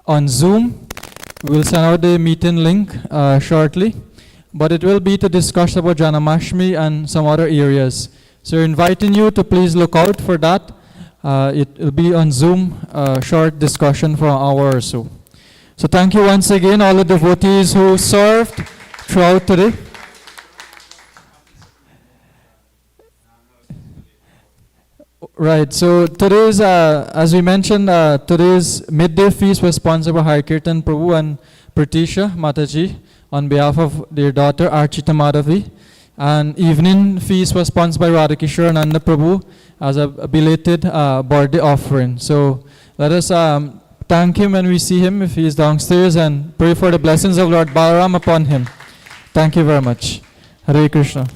on Zoom. We'll send out the meeting link shortly. But it will be to discuss about Janmashtami and some other areas. So we're inviting you to please look out for that. It will be on Zoom, short discussion for an hour or so. So thank you once again, all the devotees who served throughout today. Right, so today's, as we mentioned, today's midday feast was sponsored by Harkirtan Prabhu and Pratisha Mataji on behalf of their daughter Archita Madhavi. And evening feast was sponsored by Radhakishore Ananda Prabhu as a belated birthday offering. So let us thank him when we see him if he is downstairs and pray for the blessings of Lord Balaram upon him. Thank you very much. Hare Krishna.